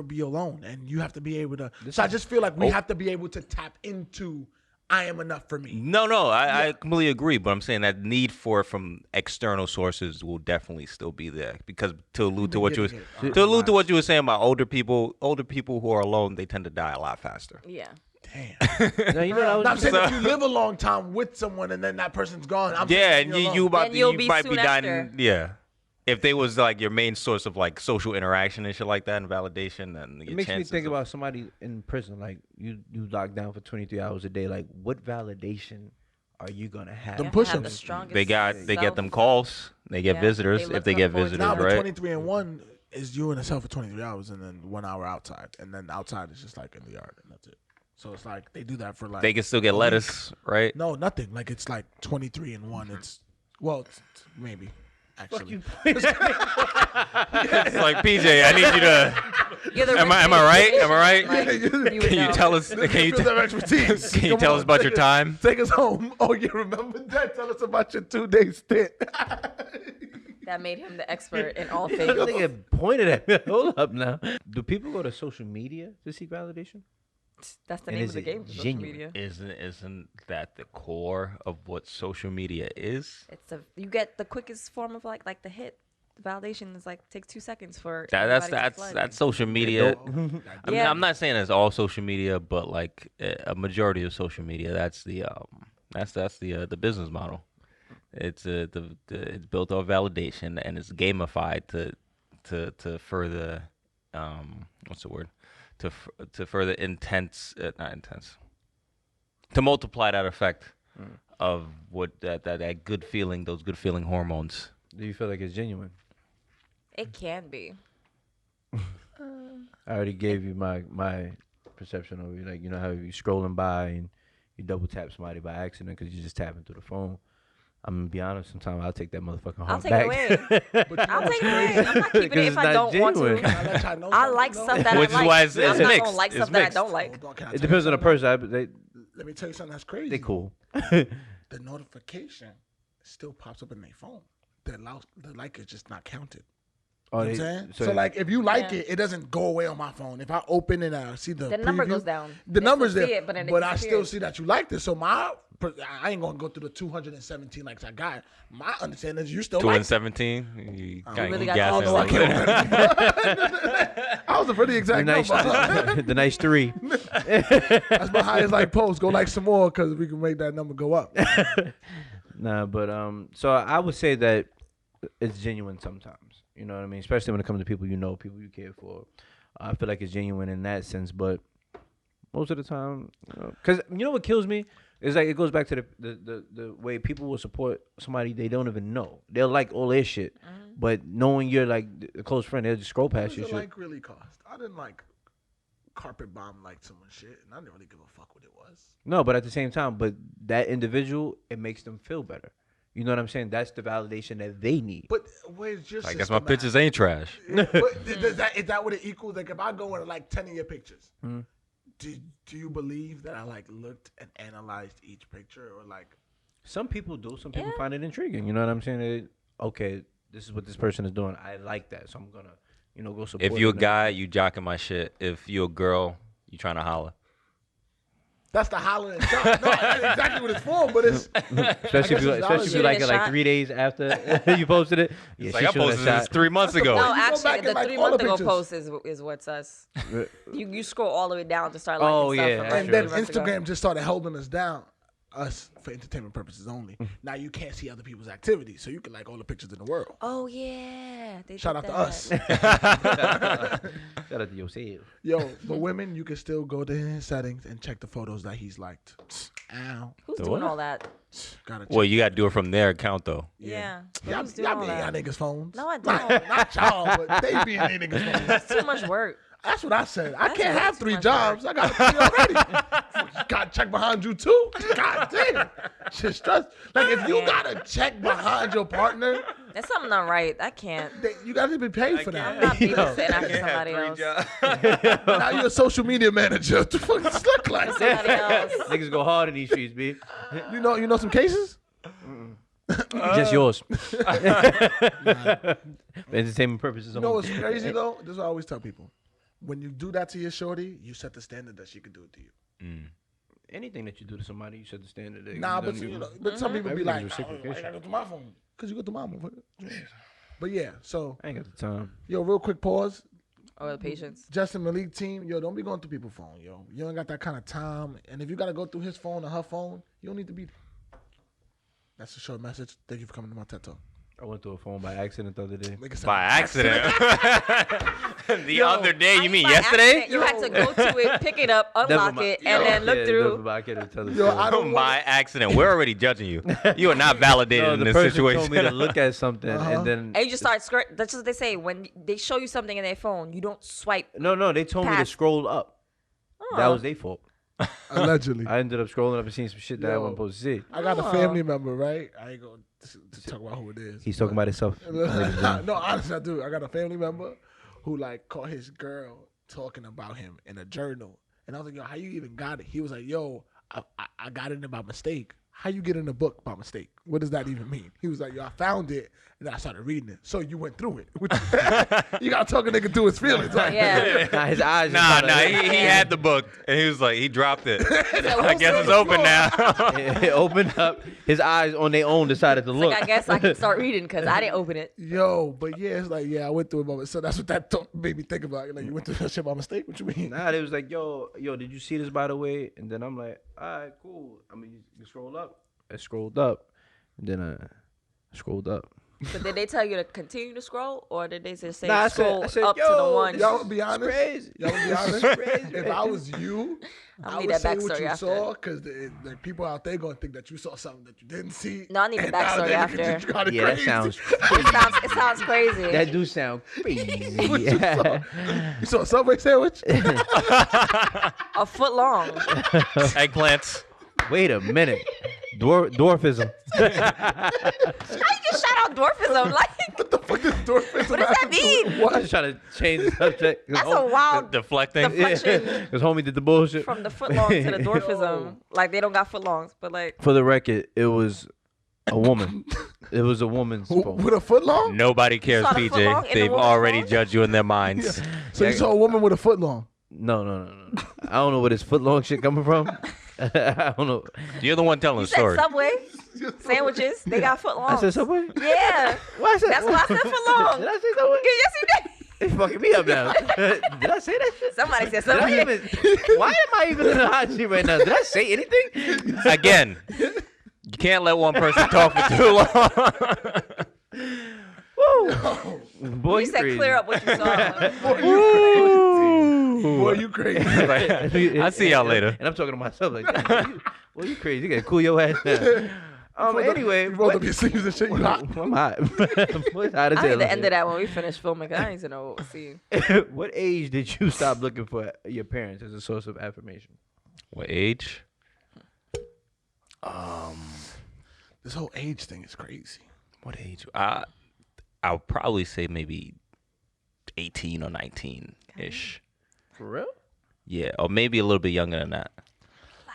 be alone, and you have to be able to. So I just feel like we have to be able to tap into. I am enough for me. No, I completely agree. But I'm saying that need for it from external sources will definitely still be there. Because to allude to what you were saying about older people who are alone, they tend to die a lot faster. Yeah. Damn. No, you know, I'm saying if you live a long time with someone and then that person's gone, I'm Yeah, saying and you're you alone. might be soon dying. after. Yeah. If they was like your main source of like social interaction and shit like that and validation, then it makes me think about somebody in prison. Like you locked down for 23 hours a day. Like what validation are you gonna have? Them You have to have push-ups. the strongest they get self. them calls, they get Yeah, visitors they if they look get up for it. visitors, Now, but right? 23 and 1 is you and yourself for 23 hours and then 1 hour outside. And then outside is just like in the yard and that's it. So it's like they do that for like. They can still get a lettuce, right? No, nothing. Like it's like 23 and 1. It's maybe actually. It's like PJ, I need you to. You're the Am I richest right? Am I right? Like, you would Can you know. tell us? Can you Field of expertise. can you Come tell on, us about take your us- time? Take us home. Oh, you remember that? Tell us about your 2-day stint. That made him the expert in all I things. think it pointed at me. Hold up now. Do people go to social media to seek validation? That's the And name is of the it game. Social genuine? media. Isn't that the core of what social media is? You get the quickest form of like the hit, validation is like takes 2 seconds for That's social media. Yeah. I'm not saying it's all social media, but like a majority of social media. That's the business model. It's it's built on validation and it's gamified to further what's the word to further intense not intense to multiply that effect of what that good feeling, those good feeling hormones. Do you feel like it's genuine? It can be. I already gave you my perception of it. Like, you know how you scrolling by and you double tap somebody by accident because you're just tapping through the phone. I'm gonna be honest. Sometimes I'll take that motherfucking heart I'll take back. it away. I'll take it away. I'm not keeping it 'Cause if it's I not don't want genuine. to. Can I let y'all know I something, like though? stuff that Which I is like. why it's I'm not mixed. gonna like It's stuff that I mixed. don't like. Hold on, can I It tell you depends on the something? person. Let me tell you something that's crazy. They cool. The notification still pops up in their phone. The like is just not counted. Oh, You know what I'm saying? So like, if you like it, it doesn't go away on my phone. If I open it and I see the number preview, goes down. The They number's still see there, it, but then it I still disappears. see that you liked it. So I ain't gonna go through the 217 likes I got. My understanding is you still like it. 217. You kind really of got gassing to a I little can't bit. remember. I was a pretty The exact nice, number. the nice 3. That's my highest like post. Go like some more because we can make that number go up. Nah, but so I would say that it's genuine sometimes. You know what I mean? Especially when it comes to people you know, people you care for. I feel like it's genuine in that sense, but most of the time, because you know what kills me is like it goes back to the way people will support somebody they don't even know. They'll like all their shit, but knowing you're like a close friend, they'll just scroll What past does your it shit. like really cost? I didn't like carpet bomb like someone's shit, and I didn't really give a fuck what it was. No, but at the same time, but that individual, it makes them feel better. You know what I'm saying? That's the validation that they need. But where's your I system guess my at? pictures ain't trash. But is that what it equals? Like if I go into like 10 of your pictures, do you believe that I like looked and analyzed each picture or like? Some people do. Some people find it intriguing. You know what I'm saying? Okay, this is what this person is doing. I like that, so I'm gonna, go support. If you a them. guy, you jocking my shit. If you a girl, you trying to holler. That's the hollering shot. No, that's exactly what it's for. But it's especially if you it's especially if you valid. like it like Shot. 3 days after you posted it. Yeah, It's like I she showed posted that this shot. 3 months ago. No, You go actually, back the and like 3 all the month ago pictures. post is what's us. You scroll all the way down to start liking Oh, stuff. yeah, from, that's like, And true. then 3 months ago. Instagram just started holding us down, us for entertainment purposes only. Now you can't see other people's activities, so you can like all the pictures in the world. Oh yeah, they Shout did out that. to us. Shout out to yourself. Yo, but women, you can still go to his settings and check the photos that he's liked. Ow. Who's The doing what? all that? Gotta check. Well, you got to do it from their account though. Yeah. Y'all, Who's doing y'all all be in y'all that? niggas' phones. No, I Not, don't. not y'all, but they be in their niggas' phones. That's too much work. That's what I said. I That's can't way have too 3 much jobs. I got 3 already. Got to check behind you too. God damn. Shit stress. Like if you Yeah. gotta check behind your partner, That's something not right. I can't. you gotta be paid for I'm that. not babysitting after somebody else. Now you're a social media manager. What the fuck does this look like? Somebody else. Niggas go hard in these streets, B. You know some cases? Just yours. For entertainment purposes. You know what's crazy though? This is what I always tell people. When you do that to your shorty, you set the standard that she can do it to you. Anything that you do to somebody, you set the standard. That Nah, you but don't even- but some people be like, Everything's oh, why you reciprocation. gotta go to my phone? Because you go to my phone. But yeah, so I ain't got the time. yo, real quick pause. Oh, the patience. Justin Malik team, yo, don't be going through people's phone, yo. You ain't got that kind of time. And if you gotta go through his phone or her phone, you don't need to be. That's a short message. Thank you for coming to my TED Talk. I went through a phone by accident the other day. Nigga said- By accident. The other day, I you mean by yesterday? accident, You had to go to it, pick it up, unlock it, and then look through. I can't even tell the Yo, story. I don't By accident. We're already judging you. You are not validated No, in the this person situation. told me to look at something, and then And you just start skirt. That's what they say when they show you something in their phone. You don't swipe. no, they told me to Past. scroll up. That Oh. was their fault. Allegedly. I ended up scrolling up and seeing some shit that I Yo. wasn't supposed to see. I got a family member, right? I ain't going to talk about who it is. He's talking about himself. No, honestly, I do. I got a family member who like caught his girl talking about him in a journal, and I was like, "Yo, how you even got it?" He was like, "Yo, I got it in by mistake." how you get in a book by mistake? What does that even mean? He was like, yo, I found it, and then I started reading it. So you went through it. You got to talk a nigga through his feelings. Like, Yeah. Nah, his eyes. Nah, just he had the book, and he was like, he dropped it. I guess it's the open floor? now. it opened up. His eyes on their own decided to look. Like, I guess I can start reading because I didn't open it. Yo, but yeah, it's like, yeah, I went through it by mistake. So that's what that made me think about. Like, you went through that shit by mistake? What you mean? Nah, they was like, yo, did you see this by the way? And then I'm like, all right, cool. I mean, you scroll up. I scrolled up, and then I scrolled up. But did they tell you to continue to scroll, or did they just say Nah, scroll I said, up to yo, the one? Y'all be honest. Crazy. Y'all be honest. Crazy. If I was you, I I need would that say what backstory you after. saw because the people out there gonna think that you saw something that you didn't see. No, I need the and now backstory they after. think you kinda Yeah, that crazy. sounds It sounds crazy. that do sound crazy. What you saw? You saw a Subway sandwich? A foot long. Eggplants. Wait a minute. Dwarfism. How you just shout out dwarfism? Like, What the fuck is dwarfism? What does that have to do mean? with I'm What? just trying to change the subject. that's a wild Deflecting. deflection Because homie did the bullshit. from the foot long to the dwarfism. Like, they don't got foot longs, but like, For the record, it was a woman. It was a woman's phone. With a foot long? Nobody cares, saw the foot long PJ. in the They've woman's already phone? judged you in their minds. So you saw a woman with a foot long? No. I don't know where this foot long shit coming from. I don't know. You're the one telling you the said story. Subway sandwiches, they got foot longs. I said Subway? Yeah. Why I said, That's why I said foot long. Did I say Subway? Yes, you did. It's fucking me up now. Did I say that shit? Somebody said Did I Subway. even, why am I even in the hot seat right now? Did I say anything? Again, you can't let one person talk for too long. Woo. Boy, You said crazy. clear up what you saw. Boy, you crazy. I'll see y'all later. And I'm talking to myself like, well, you crazy. You gotta cool your ass down. Anyway, You rolled up your sleeves and shit. You hot. I'm hot. Boy, hot as I need hell. the end of that when we finish filming. 'Cause I need to know what we'll see. What age did you stop looking for your parents as a source of affirmation? What age? This whole age thing is crazy. What age? I'll probably say maybe 18 or 19 ish. For real? Yeah, or maybe a little bit younger than that.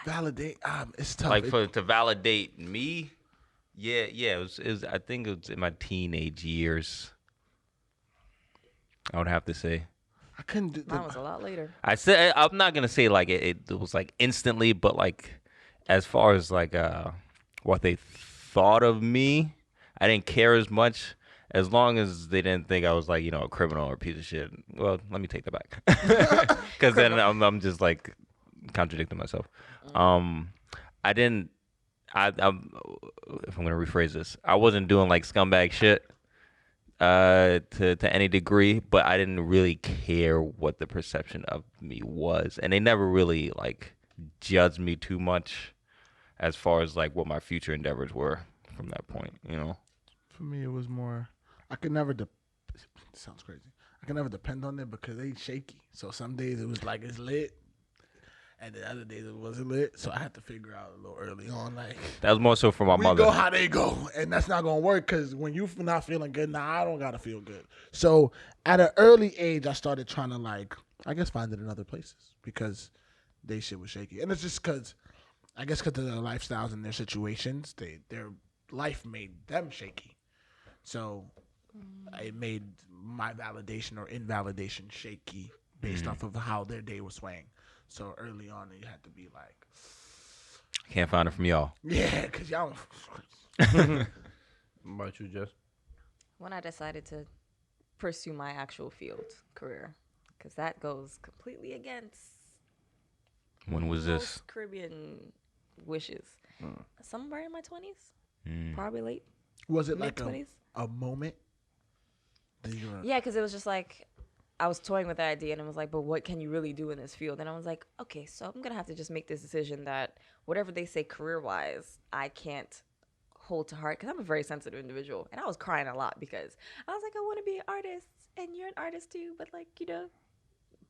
Validate. It's tough. Like to validate me. Yeah. It was. I think it was in my teenage years. I would have to say. I couldn't do Mine was a lot later. I'm not gonna say like it was like instantly, but like as far as like what they thought of me, I didn't care as much. As long as they didn't think I was like, a criminal or a piece of shit. Well, let me take that back. Because then I'm just like contradicting myself. I'm if I'm going to rephrase this, I wasn't doing like scumbag shit to any degree, but I didn't really care what the perception of me was. And they never really like judged me too much as far as like what my future endeavors were from that point, For me, it was more. I could never. Sounds crazy. I could never depend on them because they shaky. So some days it was like it's lit, and the other days it wasn't lit. So I had to figure out a little early on, like That was more so for my we mother. go how they go, and that's not gonna work because when you not feeling good, I don't gotta feel good. So at an early age, I started trying to I guess find it in other places because they shit was shaky, and it's just because of their lifestyles and their situations, their life made them shaky. So it made my validation or invalidation shaky based off of how their day was swaying. So early on, you had to be like, Can't find it from y'all. yeah, because y'all. What about you, Jess? When I decided to pursue my actual field career, because that goes completely against When was this? most Caribbean wishes. Somewhere in my 20s, probably late Was it mid like 20s. a moment? That you were, Yeah, because it was just like I was toying with the idea, and it was like, but what can you really do in this field? And I was like, okay, so I'm gonna have to just make this decision that whatever they say career-wise, I can't hold to heart because I'm a very sensitive individual, and I was crying a lot because I was like, I want to be an artist, and you're an artist too, but like,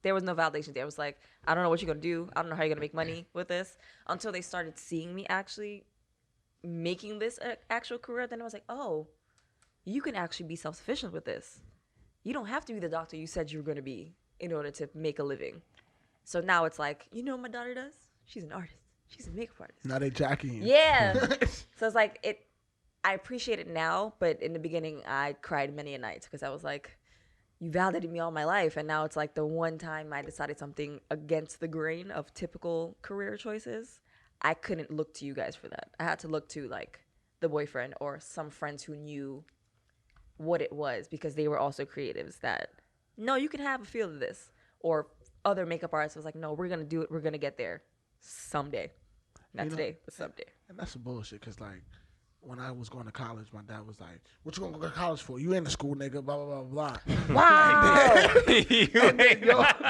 there was no validation there. I was like, I don't know what you're gonna do. I don't know how you're gonna make money with this until they started seeing me actually making this an actual career. Then I was like, oh, you can actually be self-sufficient with this. You don't have to be the doctor you said you were going to be in order to make a living. So now it's like, what my daughter does? She's an artist. she's a makeup artist. Now they jacking you. Yeah. So it's like I appreciate it now, but in the beginning I cried many a night because I was like, you validated me all my life, and now it's like the one time I decided something against the grain of typical career choices, I couldn't look to you guys for that. I had to look to like the boyfriend or some friends who knew what it was because they were also creatives that, no, you can have a feel of this. Or other makeup artists was like, no, we're going to do it. We're going to get there someday. Not today, but someday. And that's some bullshit because, like, when I was going to college, my dad was like, what you going to go to college for? You ain't a school nigga, blah, blah, blah, blah. Wow.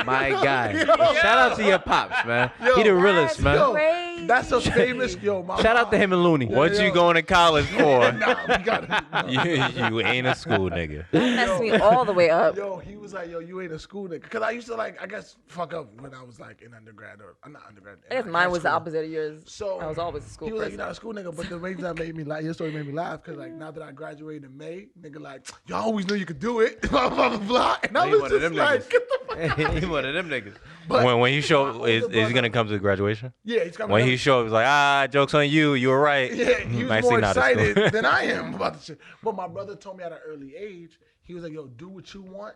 My guy. Yo. Shout out to your pops, man. Yo, He the realest, That's man. crazy. That's a famous, my Shout out mom- to him and Looney. What yo. you going to college for? Nah, we gotta, you ain't a school nigga. Messed me all the way up. Yo, he was like, yo, you ain't a school nigga. Because I used to, like, I guess, fuck up when I was, like, in undergrad or, not undergrad. I guess in mine high was the school. opposite of yours. So I was always a school he was like, person. you're not a school nigga, but the reason that made me laugh, your story made me laugh, because, like, now that I graduated in May, nigga, like, y'all always knew you could do it, blah, blah, blah, blah. And I He was one of just them like, niggas. get the fuck He one of them niggas. But when he show my is older he gonna brother- come to the graduation? Yeah, he's coming When up. he show, he's like, joke's on you. You were right. Yeah, he was Actually more not a school. excited than I am about the shit. But my brother told me at an early age, he was like, yo, do what you want,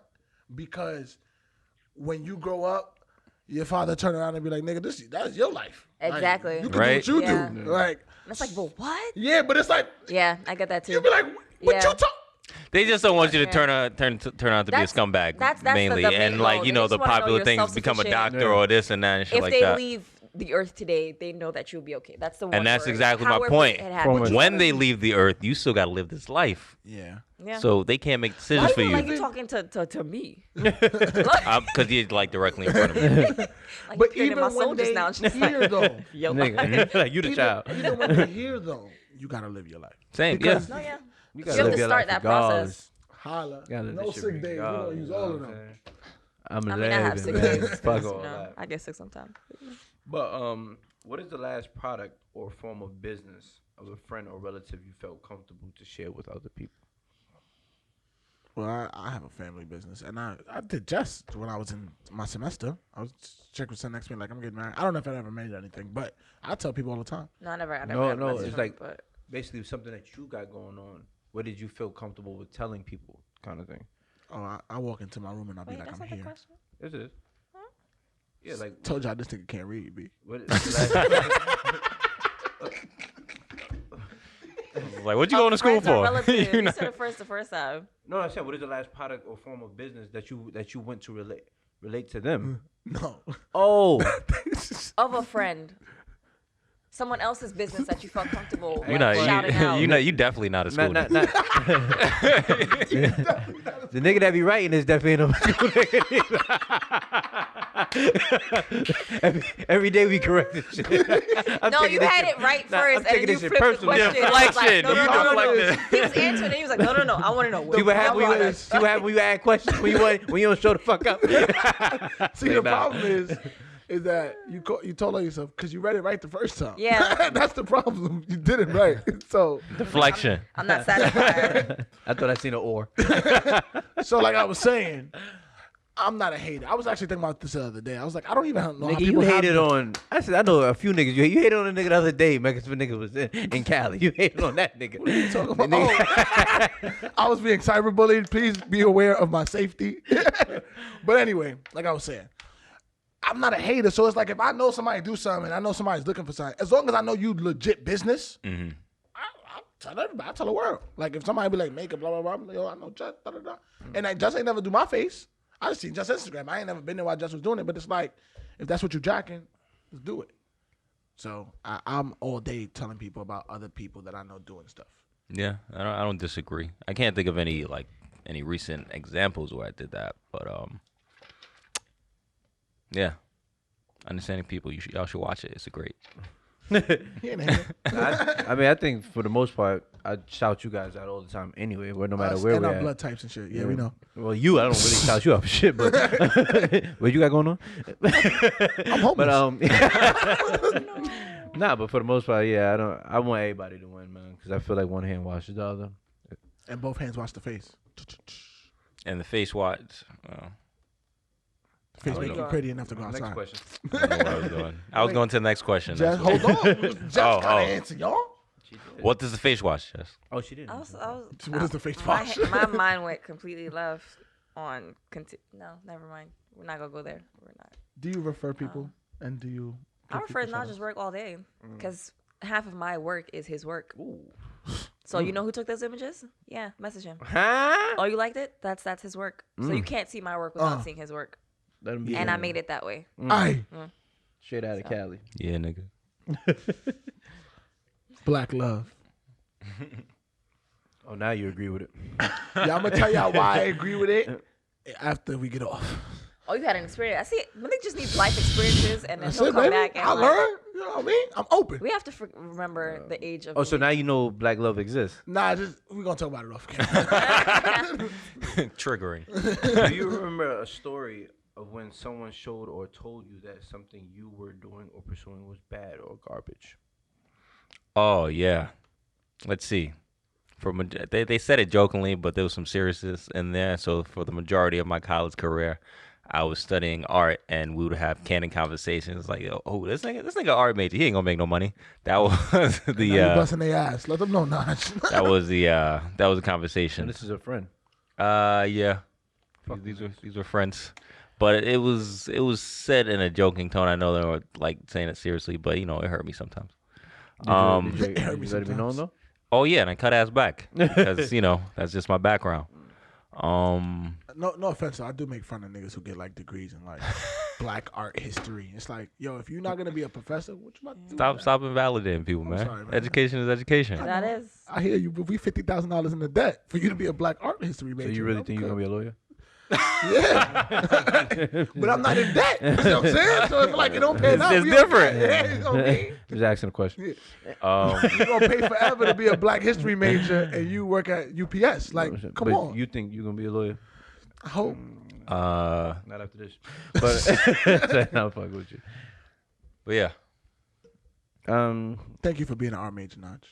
because when you grow up, your father turn around and be like, nigga, that's your life. Like, Exactly. you can Right? do what you Yeah. do. Like, And it's like, well, what? yeah, but it's like, Yeah, I get that too. you be like, what Yeah. you talk? They just don't want you to Yeah. turn out to be a That's- scumbag that's mainly, the main and like goal. you They know just the wanna know popular you're things, become a self-sufficient. doctor or this and that and shit If like they that. leave the earth today, they know that you'll be okay. That's the one. And that's word. exactly my However point. it happens. When they leave the earth, you still got to live this life. Yeah. Yeah. So they can't make Why decisions you for feel you like you're talking to me? because you're like directly in front of me. Like But you're even my when soldiers they now. It's just like, hear, though, yo, Nigga. Like, you the child. even when they hear, though, you got to live your life. Same, Because- yeah. no, yeah. You You have to start that process. Holla. Gotta live No this shit sick days. We don't regardless, use you know all what of I'm them. saying? I'm I mean, I have living, sick man. days. Fuck you all know, that. I get sick sometimes. But what is the last product or form of business of a friend or relative you felt comfortable to share with other people? Well, I have a family business, and I did just when I was in my semester. I was checking with next week, like, I'm getting married. I don't know if I ever made anything, but I tell people all the time. No, I never. I No, never had a no, message it's from like- him, but Basically, something that you got going on. What did you feel comfortable with telling people, kind of thing? Oh, I walk into my room and I'll be wait, like, that's I'm not the here. question. This is. Yeah, like Told y'all this nigga can't read, B. what is the Like, what you going to school Friends are for? relative. You You know? said it the first time. no, I said what is the last product or form of business that you went to relate to them? No. Oh, Of a friend. Someone else's business that you felt comfortable You're not. shouting out. You definitely not a school. not, nigga. not. The nigga that be writing is definitely no school nigga. every day we correct this shit. I'm No, taking you this had shit- it right Nah, I'm first, and taking then you this shit flipped the personal. question. I was like, Deflection. no, no, You no, do no, like no. this. He was answering, and he was like, no, no, no. I want to know. See what happened when you, is- see what happened when you ask questions when you don't show the fuck up. See, the problem is that you told on yourself because you read it right the first time. Yeah. That's the problem. You did it right. So, Deflection. I'm not satisfied. I thought I seen an or. like I was saying, I'm not a hater. I was actually thinking about this the other day. I was like, I don't even know how Nigga, you people have hated this. on. I said I know a few niggas. You hated on a nigga the other day, man. Because the nigga was in Cali. You hated on that nigga. What are you talking The about? nigga- Oh, I was being cyberbullied. Please be aware of my safety. But anyway, like I was saying, I'm not a hater. So it's like if I know somebody do something and I know somebody's looking for something, as long as I know you legit business, Mm-hmm. I tell everybody. I tell the world. Like if somebody be like makeup, blah blah blah, I'm like, yo, I know Just, da da da. And I just ain't never do my face. I just seen Just Instagram. I ain't never been there while Just was doing it. But it's like if that's what you're jacking, let's do it. So I'm all day telling people about other people that I know doing stuff. Yeah, I don't disagree. I can't think of any recent examples where I did that, but yeah, understanding people. Y'all should watch it. It's a great. He ain't a hater. I mean, I think for the most part, I shout you guys out all the time anyway. Where no matter where and we're our at. blood types and shit. Yeah, we know. Well, I don't really shout you out for shit, but what you got going on? I'm homeless. But nah, but for the most part, yeah, I want everybody to win, man, because I feel like one hand washes the other. And both hands wash the face. And the face watch. Face Oh, make no. you pretty enough to go Next outside. question. I don't know what I was doing. I was Wait. going to the next question. Jess, That's hold what- on. Jess gotta answer, y'all. She did. What does the face wash, Jess? Oh, she didn't. I was, What is the face my, wash? my mind went completely left on. No, never mind. We're not gonna go there. We're not. Do you refer people and do you? I give prefer people not shout-outs? just work all day because half of my work is his work. Ooh. So you know who took those images? Yeah, message him. Huh? Oh, you liked it? That's his work. So you can't see my work without seeing his work. Let him be. And I made it that way. Aye. Straight out of Cali. Yeah, nigga. Black love. Oh, now you agree with it. Yeah, I'm gonna tell y'all why I agree with it after we get off. Oh, you had an experience. I see. When they just need life experiences, and then That's he'll it, come baby. back and I like, learned. You know what I mean? I'm open. we have to remember the age of. Oh, so me. now you know black love exists. Nah, just we gonna talk about it off camera. Triggering. Do you remember a story of when someone showed or told you that something you were doing or pursuing was bad or garbage? Oh yeah. Let's see. They said it jokingly, but there was some seriousness in there. So for the majority of my college career, I was studying art, and we would have candid conversations like, "Oh, this nigga art major, he ain't gonna make no money." That was Now you the busting their ass. Let them know, Naj. that was the And conversation. this is a friend. Yeah. These were friends. But it was said in a joking tone. I know they were like saying it seriously, but you know, it hurt me sometimes. It hurt me you let me know sometimes. though. Oh yeah, and I cut ass back because you know that's just my background. No offense, though, I do make fun of niggas who get like degrees in like black art history. It's like, yo, if you're not gonna be a professor, what you about to do? Stop invalidating people, man. sorry, man. Education is education. That is. I hear you, but we $50,000 in the debt for you to be a black art history So major. you really I'm think you're good. gonna be a lawyer? Yeah, but I'm not in debt. You know what I'm saying? So if like it don't pay out, It's we different. Okay. Yeah, you know what I mean? Just asking a question. You gonna pay forever to be a black history major and you work at UPS? Like, come but on. you think you're gonna be a lawyer? I hope. Not after this. But I'll fuck with you. But yeah, Thank you for being an art major, Naj,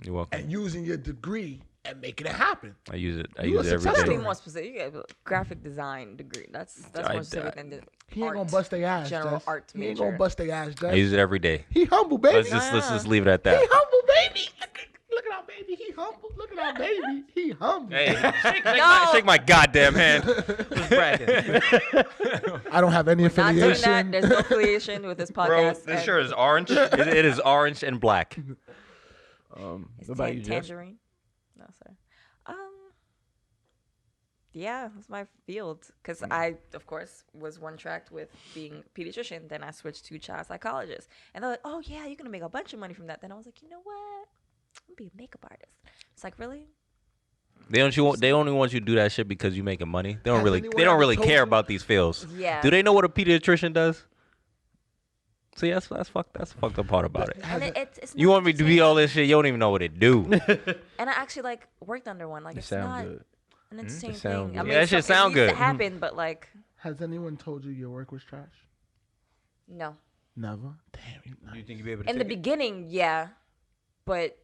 you're welcome. and using your degree and making it happen. I use it. I You use a it every success Gotta day. be story. more specific. You get a graphic design degree. That's more specific than the He ain't art, gonna bust their ass. general Jess. art He ain't major. gonna bust their ass, I Jess. use it every day. He humble, baby. Let's just leave it at He that. humble, baby. Look at our baby. He humble. Look at our baby. He humble. Hey, No. shake my goddamn hand. I don't have any Not doing that. affiliation. There's no affiliation with this podcast. Bro, this and shirt is orange. It is orange and black. it's what about you, Jess? tangerine. No, sorry. Yeah, that's my field. Because I, of course, was one tracked with being a pediatrician. Then I switched to child psychologist. And they're like, oh, yeah, you're going to make a bunch of money from that. Then I was like, you know what? I'm going to be a makeup artist. It's like, really? They only want you to do that shit because you making money. They don't Has really anyone they don't ever really told care you- about these fields. Yeah. Do they know what a pediatrician does? See, that's the fucked up part about it. And it's You not want me to be all this shit? You don't even know what it do. And I actually, like, worked under one. Like, It it's sound not good. an insane It sound thing. I good. mean, Yeah, that shit it sound used good. to happen, but, like, Has anyone told you your work was trash? no. Never. Damn. Do you think you'd be able to In the take it? beginning, yeah. But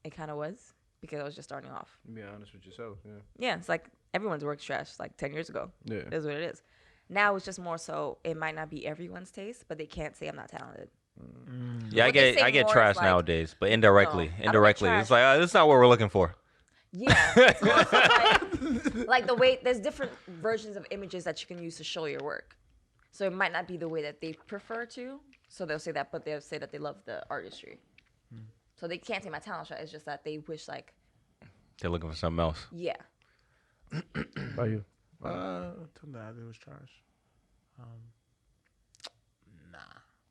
it kind of was because I was just starting off. Be honest with yourself. Yeah. Yeah, it's like everyone's work's trash like 10 years ago. Yeah. It is what it is. Now it's just more so it might not be everyone's taste, but they can't say I'm not talented. Yeah, What they say I get more is trash like- nowadays, but indirectly. No, I don't get Indirectly. It's trash. like, this is not what we're looking for. Yeah. It's more so like the way there's different versions of images that you can use to show your work. So it might not be the way that they prefer to. So they'll say that, but they'll say that they love the artistry. So they can't say my talent's trash. It's just that they wish like, They're looking for something else. yeah. About you? Tell me that it was trash. Nah.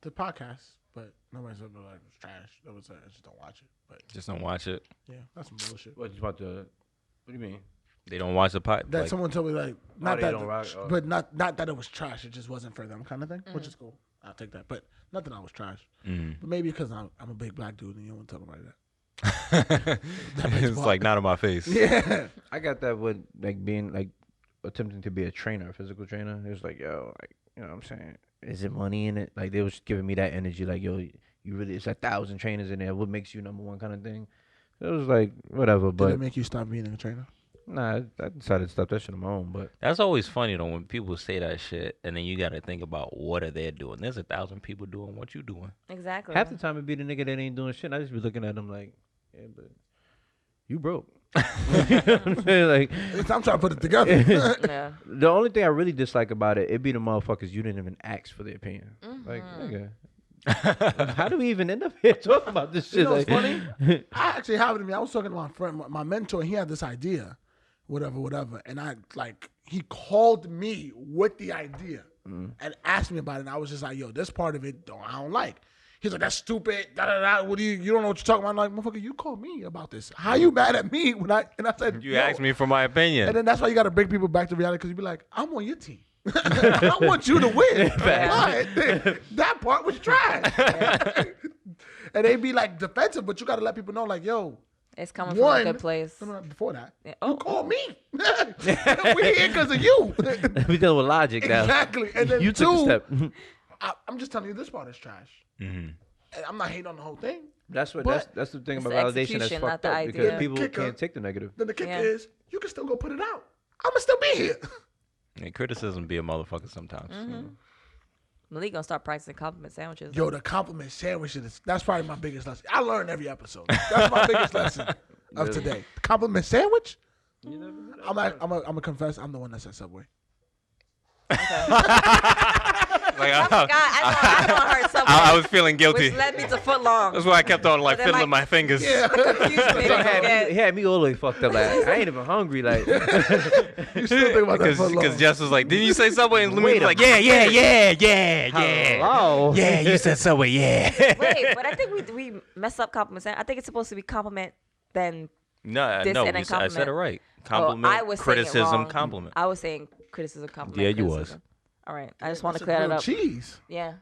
The podcast, but nobody said like it was trash. That was I just don't watch it. But Just don't watch it. yeah, that's some bullshit. What you about to? What do you mean? They don't watch the pot. That Like, someone told me like not they that, don't rock- oh. but not that it was trash. It just wasn't for them, kind of thing, which is cool. I'll take that. But nothing I was trash. But maybe because I'm a big black dude and you don't want to talk about that. it's like not in my face. Yeah. I got that with like being like attempting to be a trainer, a physical trainer. It was like, yo, like, you know what I'm saying? Is it money in it? Like they was giving me that energy, like, yo, you really, it's 1,000 trainers in there. What makes you number one kind of thing? It was like whatever, Did but it make you stop being a trainer? Nah, I decided to stop that shit on my own. But That's always funny though when people say that shit, and then you got to think about what are they doing. There's 1,000 people doing what you doing. Exactly. half the time it be the nigga that ain't doing shit. I just be looking at him like, yeah, but you broke. You know what I'm saying? Like, I'm trying to put it together. Yeah. the only thing I really dislike about it be the motherfuckers you didn't even ask for their opinion. Like, nigga, how do we even end up here talking about this shit? You know what's Like, funny? I actually have it in me. I was talking to my friend, my mentor, and he had this idea, whatever. And he called me with the idea and asked me about it. And I was just like, yo, this part of it, I don't like. He's like, that's stupid. What do you don't know what you're talking about? I'm like, motherfucker, you called me about this. How you mad at me when I said, You asked me for my opinion. And then that's why you got to bring people back to reality because you be like, I'm on your team. I want you to win. But that part was trash. And they be like defensive, but you got to let people know, like, yo, It's coming from a good place. no, before that, Yeah. you called me. We here because of you. we dealing with logic now. Exactly. And then You took the step. I'm just telling you this part is trash. And I'm not hating on the whole thing. That's what. But that's the thing it's about the validation that's execution, fucked not the up because idea. people Kicker. can't take the negative. Then the kicker Yeah. is you can still go put it out. I'ma still be here. And criticism be a motherfucker sometimes. Malik gonna start practicing compliment sandwiches. Yo, the compliment sandwich that's probably my biggest lesson. I learn every episode. That's my biggest lesson of today. The compliment sandwich? I'm gonna confess, I'm the one that said Subway. Like, I forgot. I know I heard something. I was feeling guilty. Which led me to foot long. That's why I kept on like But then, fiddling like- my fingers. Yeah. Confused me. He had me all the way fucked up. Like, I ain't even hungry. Like, You still think about that for Because long. Jess was like, "Didn't you say Subway?" And Louis Wait was a like, "Yeah." hello. Yeah, you said Subway. Yeah. Wait, but I think we mess up compliment sandwich. I think it's supposed to be compliment then. No, This no, and then I said it compliment. right. Oh, Compliment, I was saying it criticism, wrong. compliment. I was saying criticism, compliment. Yeah, you criticism. All right, I just want to That's clear a that up. grilled cheese. Yeah.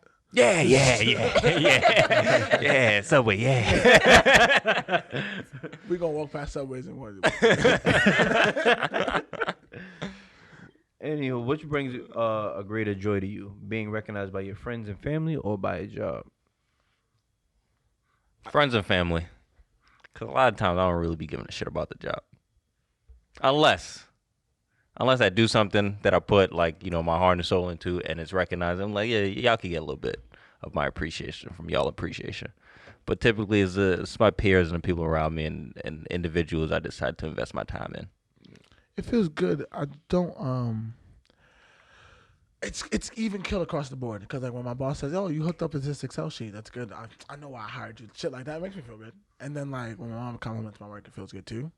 Yeah, Subway. Yeah. We gonna walk past Subways and what? Anywho, which brings a greater joy to you? Being recognized by your friends and family or by a job? Friends and family. Because a lot of times I don't really be giving a shit about the job. Unless I do something that I put like, my heart and soul into and it's recognized. I'm like, yeah, y'all can get a little bit of my appreciation from y'all appreciation. But typically it's my peers and the people around me and individuals I decide to invest my time in. It feels good. I don't. It's even kill across the board because like when my boss says, "Oh, you hooked up with this Excel sheet," that's good. I know why I hired you. Shit like that makes me feel good. And then like when my mom compliments my work, it feels good too.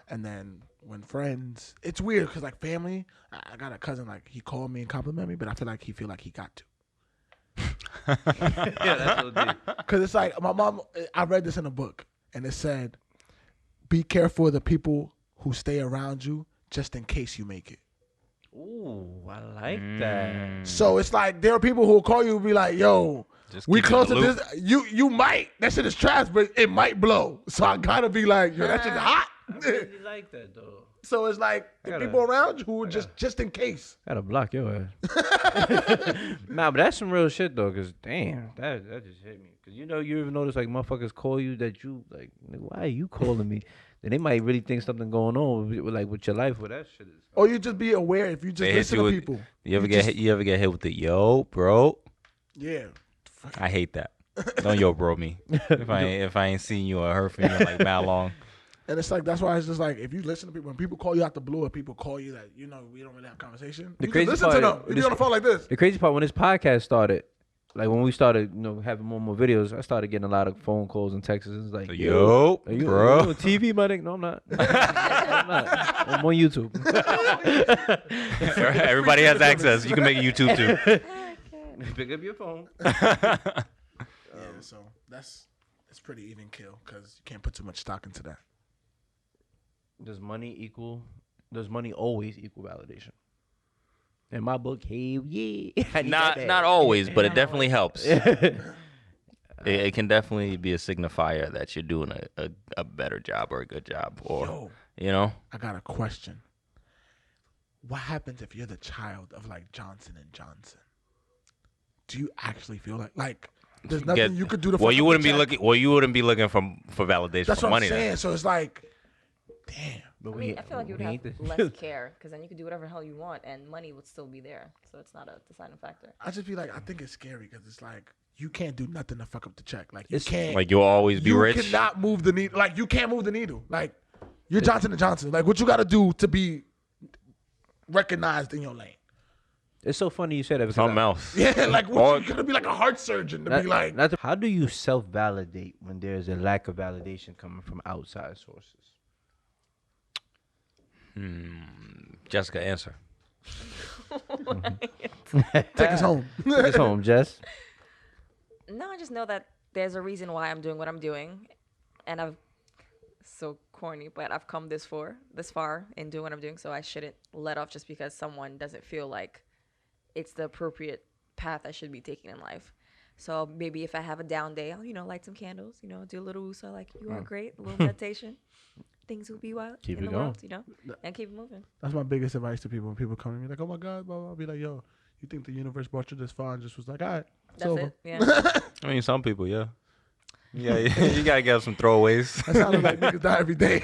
And then when friends, it's weird because like family, I got a cousin like he called me and complimented me, but I feel like he got to. Yeah, that's so deep. Because it's like my mom. I read this in a book and it said, "Be careful of the people who stay around you just in case you make it." Ooh, I like that. So it's like there are people who will call you and be like, "Yo, Just we keep it close in to the this. You might. That shit is trash, but it might blow. So I gotta be like, yo, that shit's hot." I really like that though. So it's like the gotta- people around you who are just in case. Gotta block your ass. Nah, but that's some real shit though, cause damn, that just hit me. Cause you ever notice like motherfuckers call you that you like, why are you calling me? Then they might really think something going on with your life. With that shit is. Or you just be aware if you just They hit listen you to with- people. You ever get hit with the yo, bro? Yeah. I hate that. Don't yo, bro me. If I ain't seen you or heard from you in like that long. And it's like that's why it's just like if you listen to people when people call you out the blue or people call you that we don't really have conversation. The You crazy just listen to part- them. You be on the phone like this. The crazy part when this podcast started, like when we started, having more videos, I started getting a lot of phone calls and texts. It's like, Yo, are you, bro. Are you on TV, my nigga? No, I'm not. I'm not. I'm on YouTube. Everybody has access. You can make a YouTube too. Pick up your phone. Yeah, so it's pretty even kill because you can't put too much stock into that. Does money always equal validation? In my book, hell yeah. I need that bag. Not always, but it definitely helps. It can definitely be a signifier that you're doing a better job or a good job, or Yo, I got a question. What happens if you're the child of like Johnson and Johnson? Do you actually feel like there's nothing you could do to? Well, fuck you up wouldn't the be check? looking. Well, you wouldn't be looking for validation That's for what money. I'm saying. Then. So it's like, damn. But I mean, I feel like you would we have ain't the- less care because then you could do whatever the hell you want and money would still be there. So it's not a deciding factor. I just be like, I think it's scary because it's like you can't do nothing to fuck up the check. Like you It's can't. Like you'll always be you rich. cannot move the needle. Like you can't move the needle. Like you're Johnson and Johnson. Like what you got to do to be recognized in your lane. It's so funny you said that because Something else. Yeah, like what, you gotta be like a heart surgeon to be like. how do you self-validate when there's a lack of validation coming from outside sources? Jessica, answer. Take us home. Take us home, Jess. No, I just know that there's a reason why I'm doing what I'm doing, and I've so corny, but I've come this far in doing what I'm doing, so I shouldn't let off just because someone doesn't feel like it's the appropriate path I should be taking in life. So maybe if I have a down day, I'll light some candles, do a little wusa, like you are great, a little meditation. Things will be wild Keep in it the world, and keep it moving. That's my biggest advice to people. When people come to me like, "Oh my God," blah, blah, I'll be like, "Yo, you think the universe brought you this far and just was like, all right, it's That's over." it. Yeah. I mean, some people, yeah. Yeah, you gotta get some throwaways. That sounded like niggas die every day.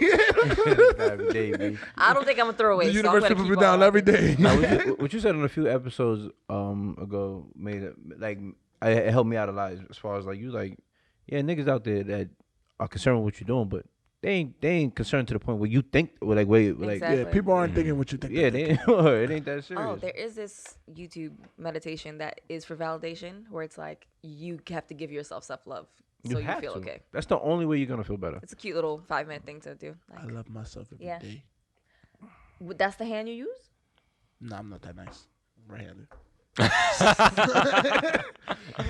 Every day, man. I don't think I'm gonna throw away. The so I'm universe gonna people keep be down on. every day. Now, what you said on a few episodes ago made it like it helped me out a lot as far as like you like, yeah, niggas out there that are concerned with what you're doing, but they ain't concerned to the point where you think like wait like Exactly. Yeah, people aren't thinking what you think. yeah they're they thinking. it ain't that serious. Oh, there is this YouTube meditation that is for validation, where it's like you have to give yourself self-love so you have feel to. okay. That's the only way you're gonna feel better. It's a cute little 5-minute thing to do. I Like, love myself every Yeah. day. that's the hand you use? No, I'm not that nice. I'm right-handed.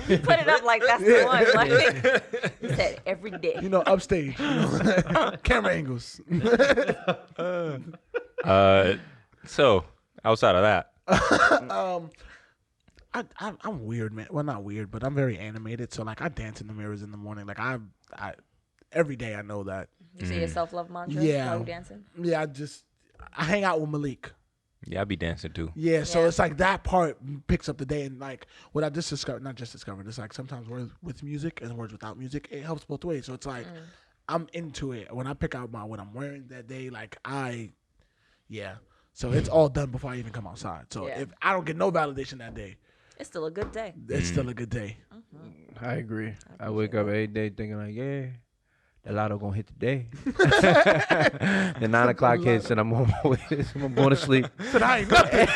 You put it up like that's the one. Like you said every day. You know, upstage. You know? Camera angles. So outside of that, I'm weird, man. Well, not weird, but I'm very animated. So like, I dance in the mirrors in the morning. Like I every day I know that. You say your self-love mantra Yeah. while you dancing? Yeah, I hang out with Malik. yeah, I be dancing too. Yeah, so Yeah. it's like that part picks up the day, and like what I just discovered, not just discovered, it's like sometimes words with music and words without music, it helps both ways. So it's like I'm into it when I pick out what I'm wearing that day. Like so it's all done before I even come outside. So Yeah. if I don't get no validation that day, It's still a good day. it's still a good day. I agree. I wake up every day thinking like, yeah, the lotto gonna hit today. The 9 o'clock hits and I'm on my way. I'm going to sleep. But I ain't nothing.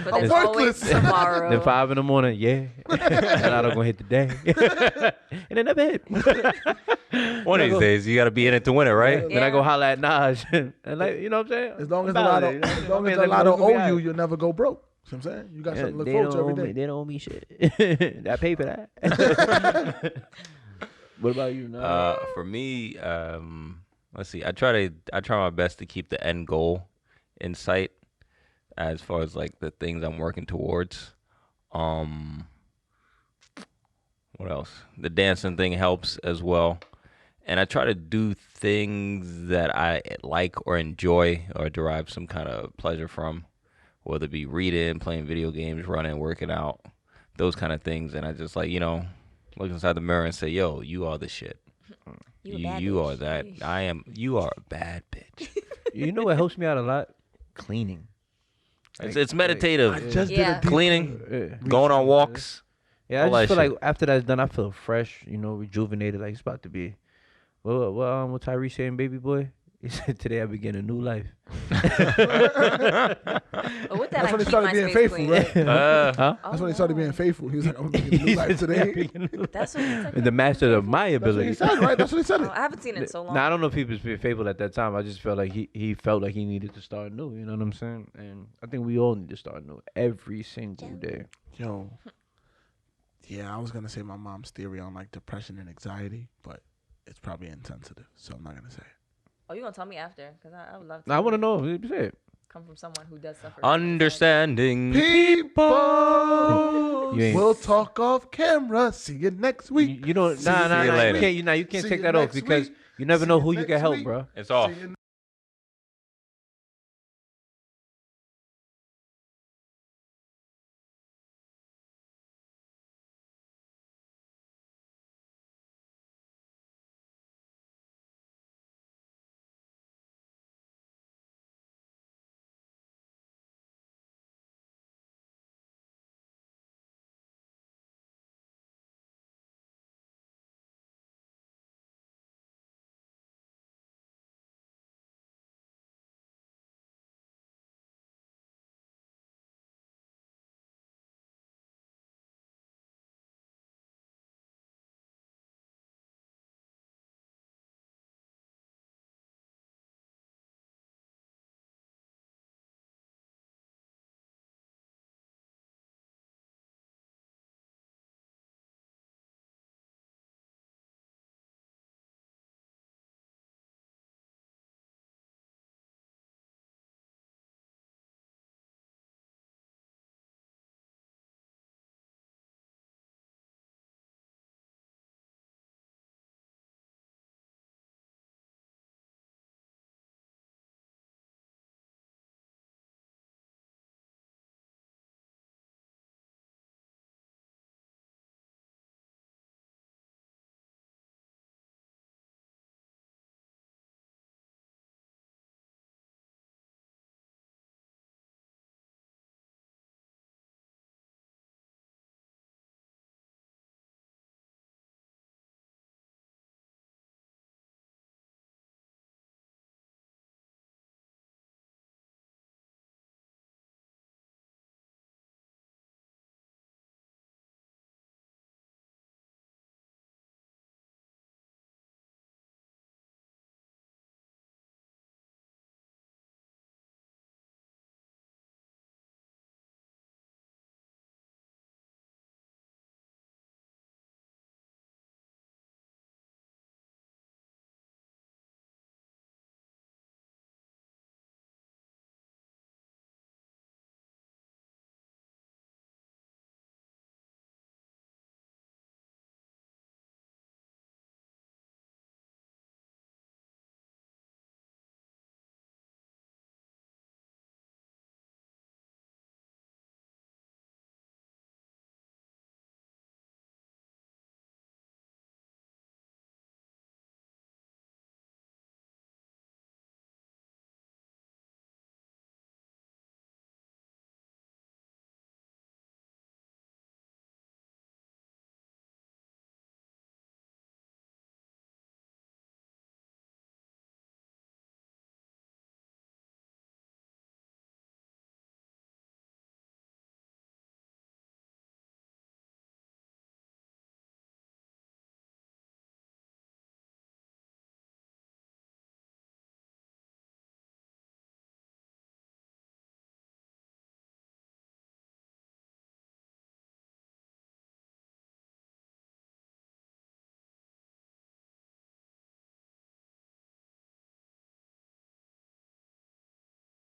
But there's always worthless. tomorrow. Then 5 in the morning, yeah, the lotto gonna hit today. And it never hit. One of these days, you gotta be in it to win it, right? Then I go holler at Naj and like, you know what I'm saying? As long as I'm the lotto, validated, you know? as long My as man, the let me lotto know it's gonna be owe you, alright. you'll never go broke. You know what I'm saying? You got something to look They forward to don't every owe me. day. They don't owe me shit. I pay for that. What about you? No? For me, let's see. I try my best to keep the end goal in sight, as far as like the things I'm working towards. What else? The dancing thing helps as well, and I try to do things that I like or enjoy or derive some kind of pleasure from, whether it be reading, playing video games, running, working out, those kind of things. And I just like look inside the mirror and say, "Yo, you are the shit. You a bad You are bitch. that. I am. You are a bad bitch." You know what helps me out a lot? Cleaning. It's meditative. I just did Yeah. a deep Cleaning, Yeah. going on walks. Yeah, I All just that feel like shit. after that's done, I feel fresh, rejuvenated, like it's about to be. What Tyree saying, baby boy? He said, today I begin a new life. But with that, That's I when he keep started my being space faithful, clean. right? Huh? That's when he started being faithful. He was like, I'm going to begin a new life today. That's what he said. The master of my That's what he ability. said, right? That's what he said. Oh, I haven't seen it in so long. Now, I don't know if he was being faithful at that time. I just felt like he felt like he needed to start new. You know what I'm saying? And I think we all need to start new every single day. Yo. Yeah, I was going to say my mom's theory on like depression and anxiety, but it's probably insensitive, so I'm not going to say it. Oh, you gonna tell me after? Because I would love to. Now, I want to know. What you said. Come from someone who does suffer. from anxiety. Understanding. People, You ain't- we'll talk off camera. See you next week. You don't. See you Nah. later. You can't See take you that off next because week. you never See know you who you next can help, week. bro. It's off. See you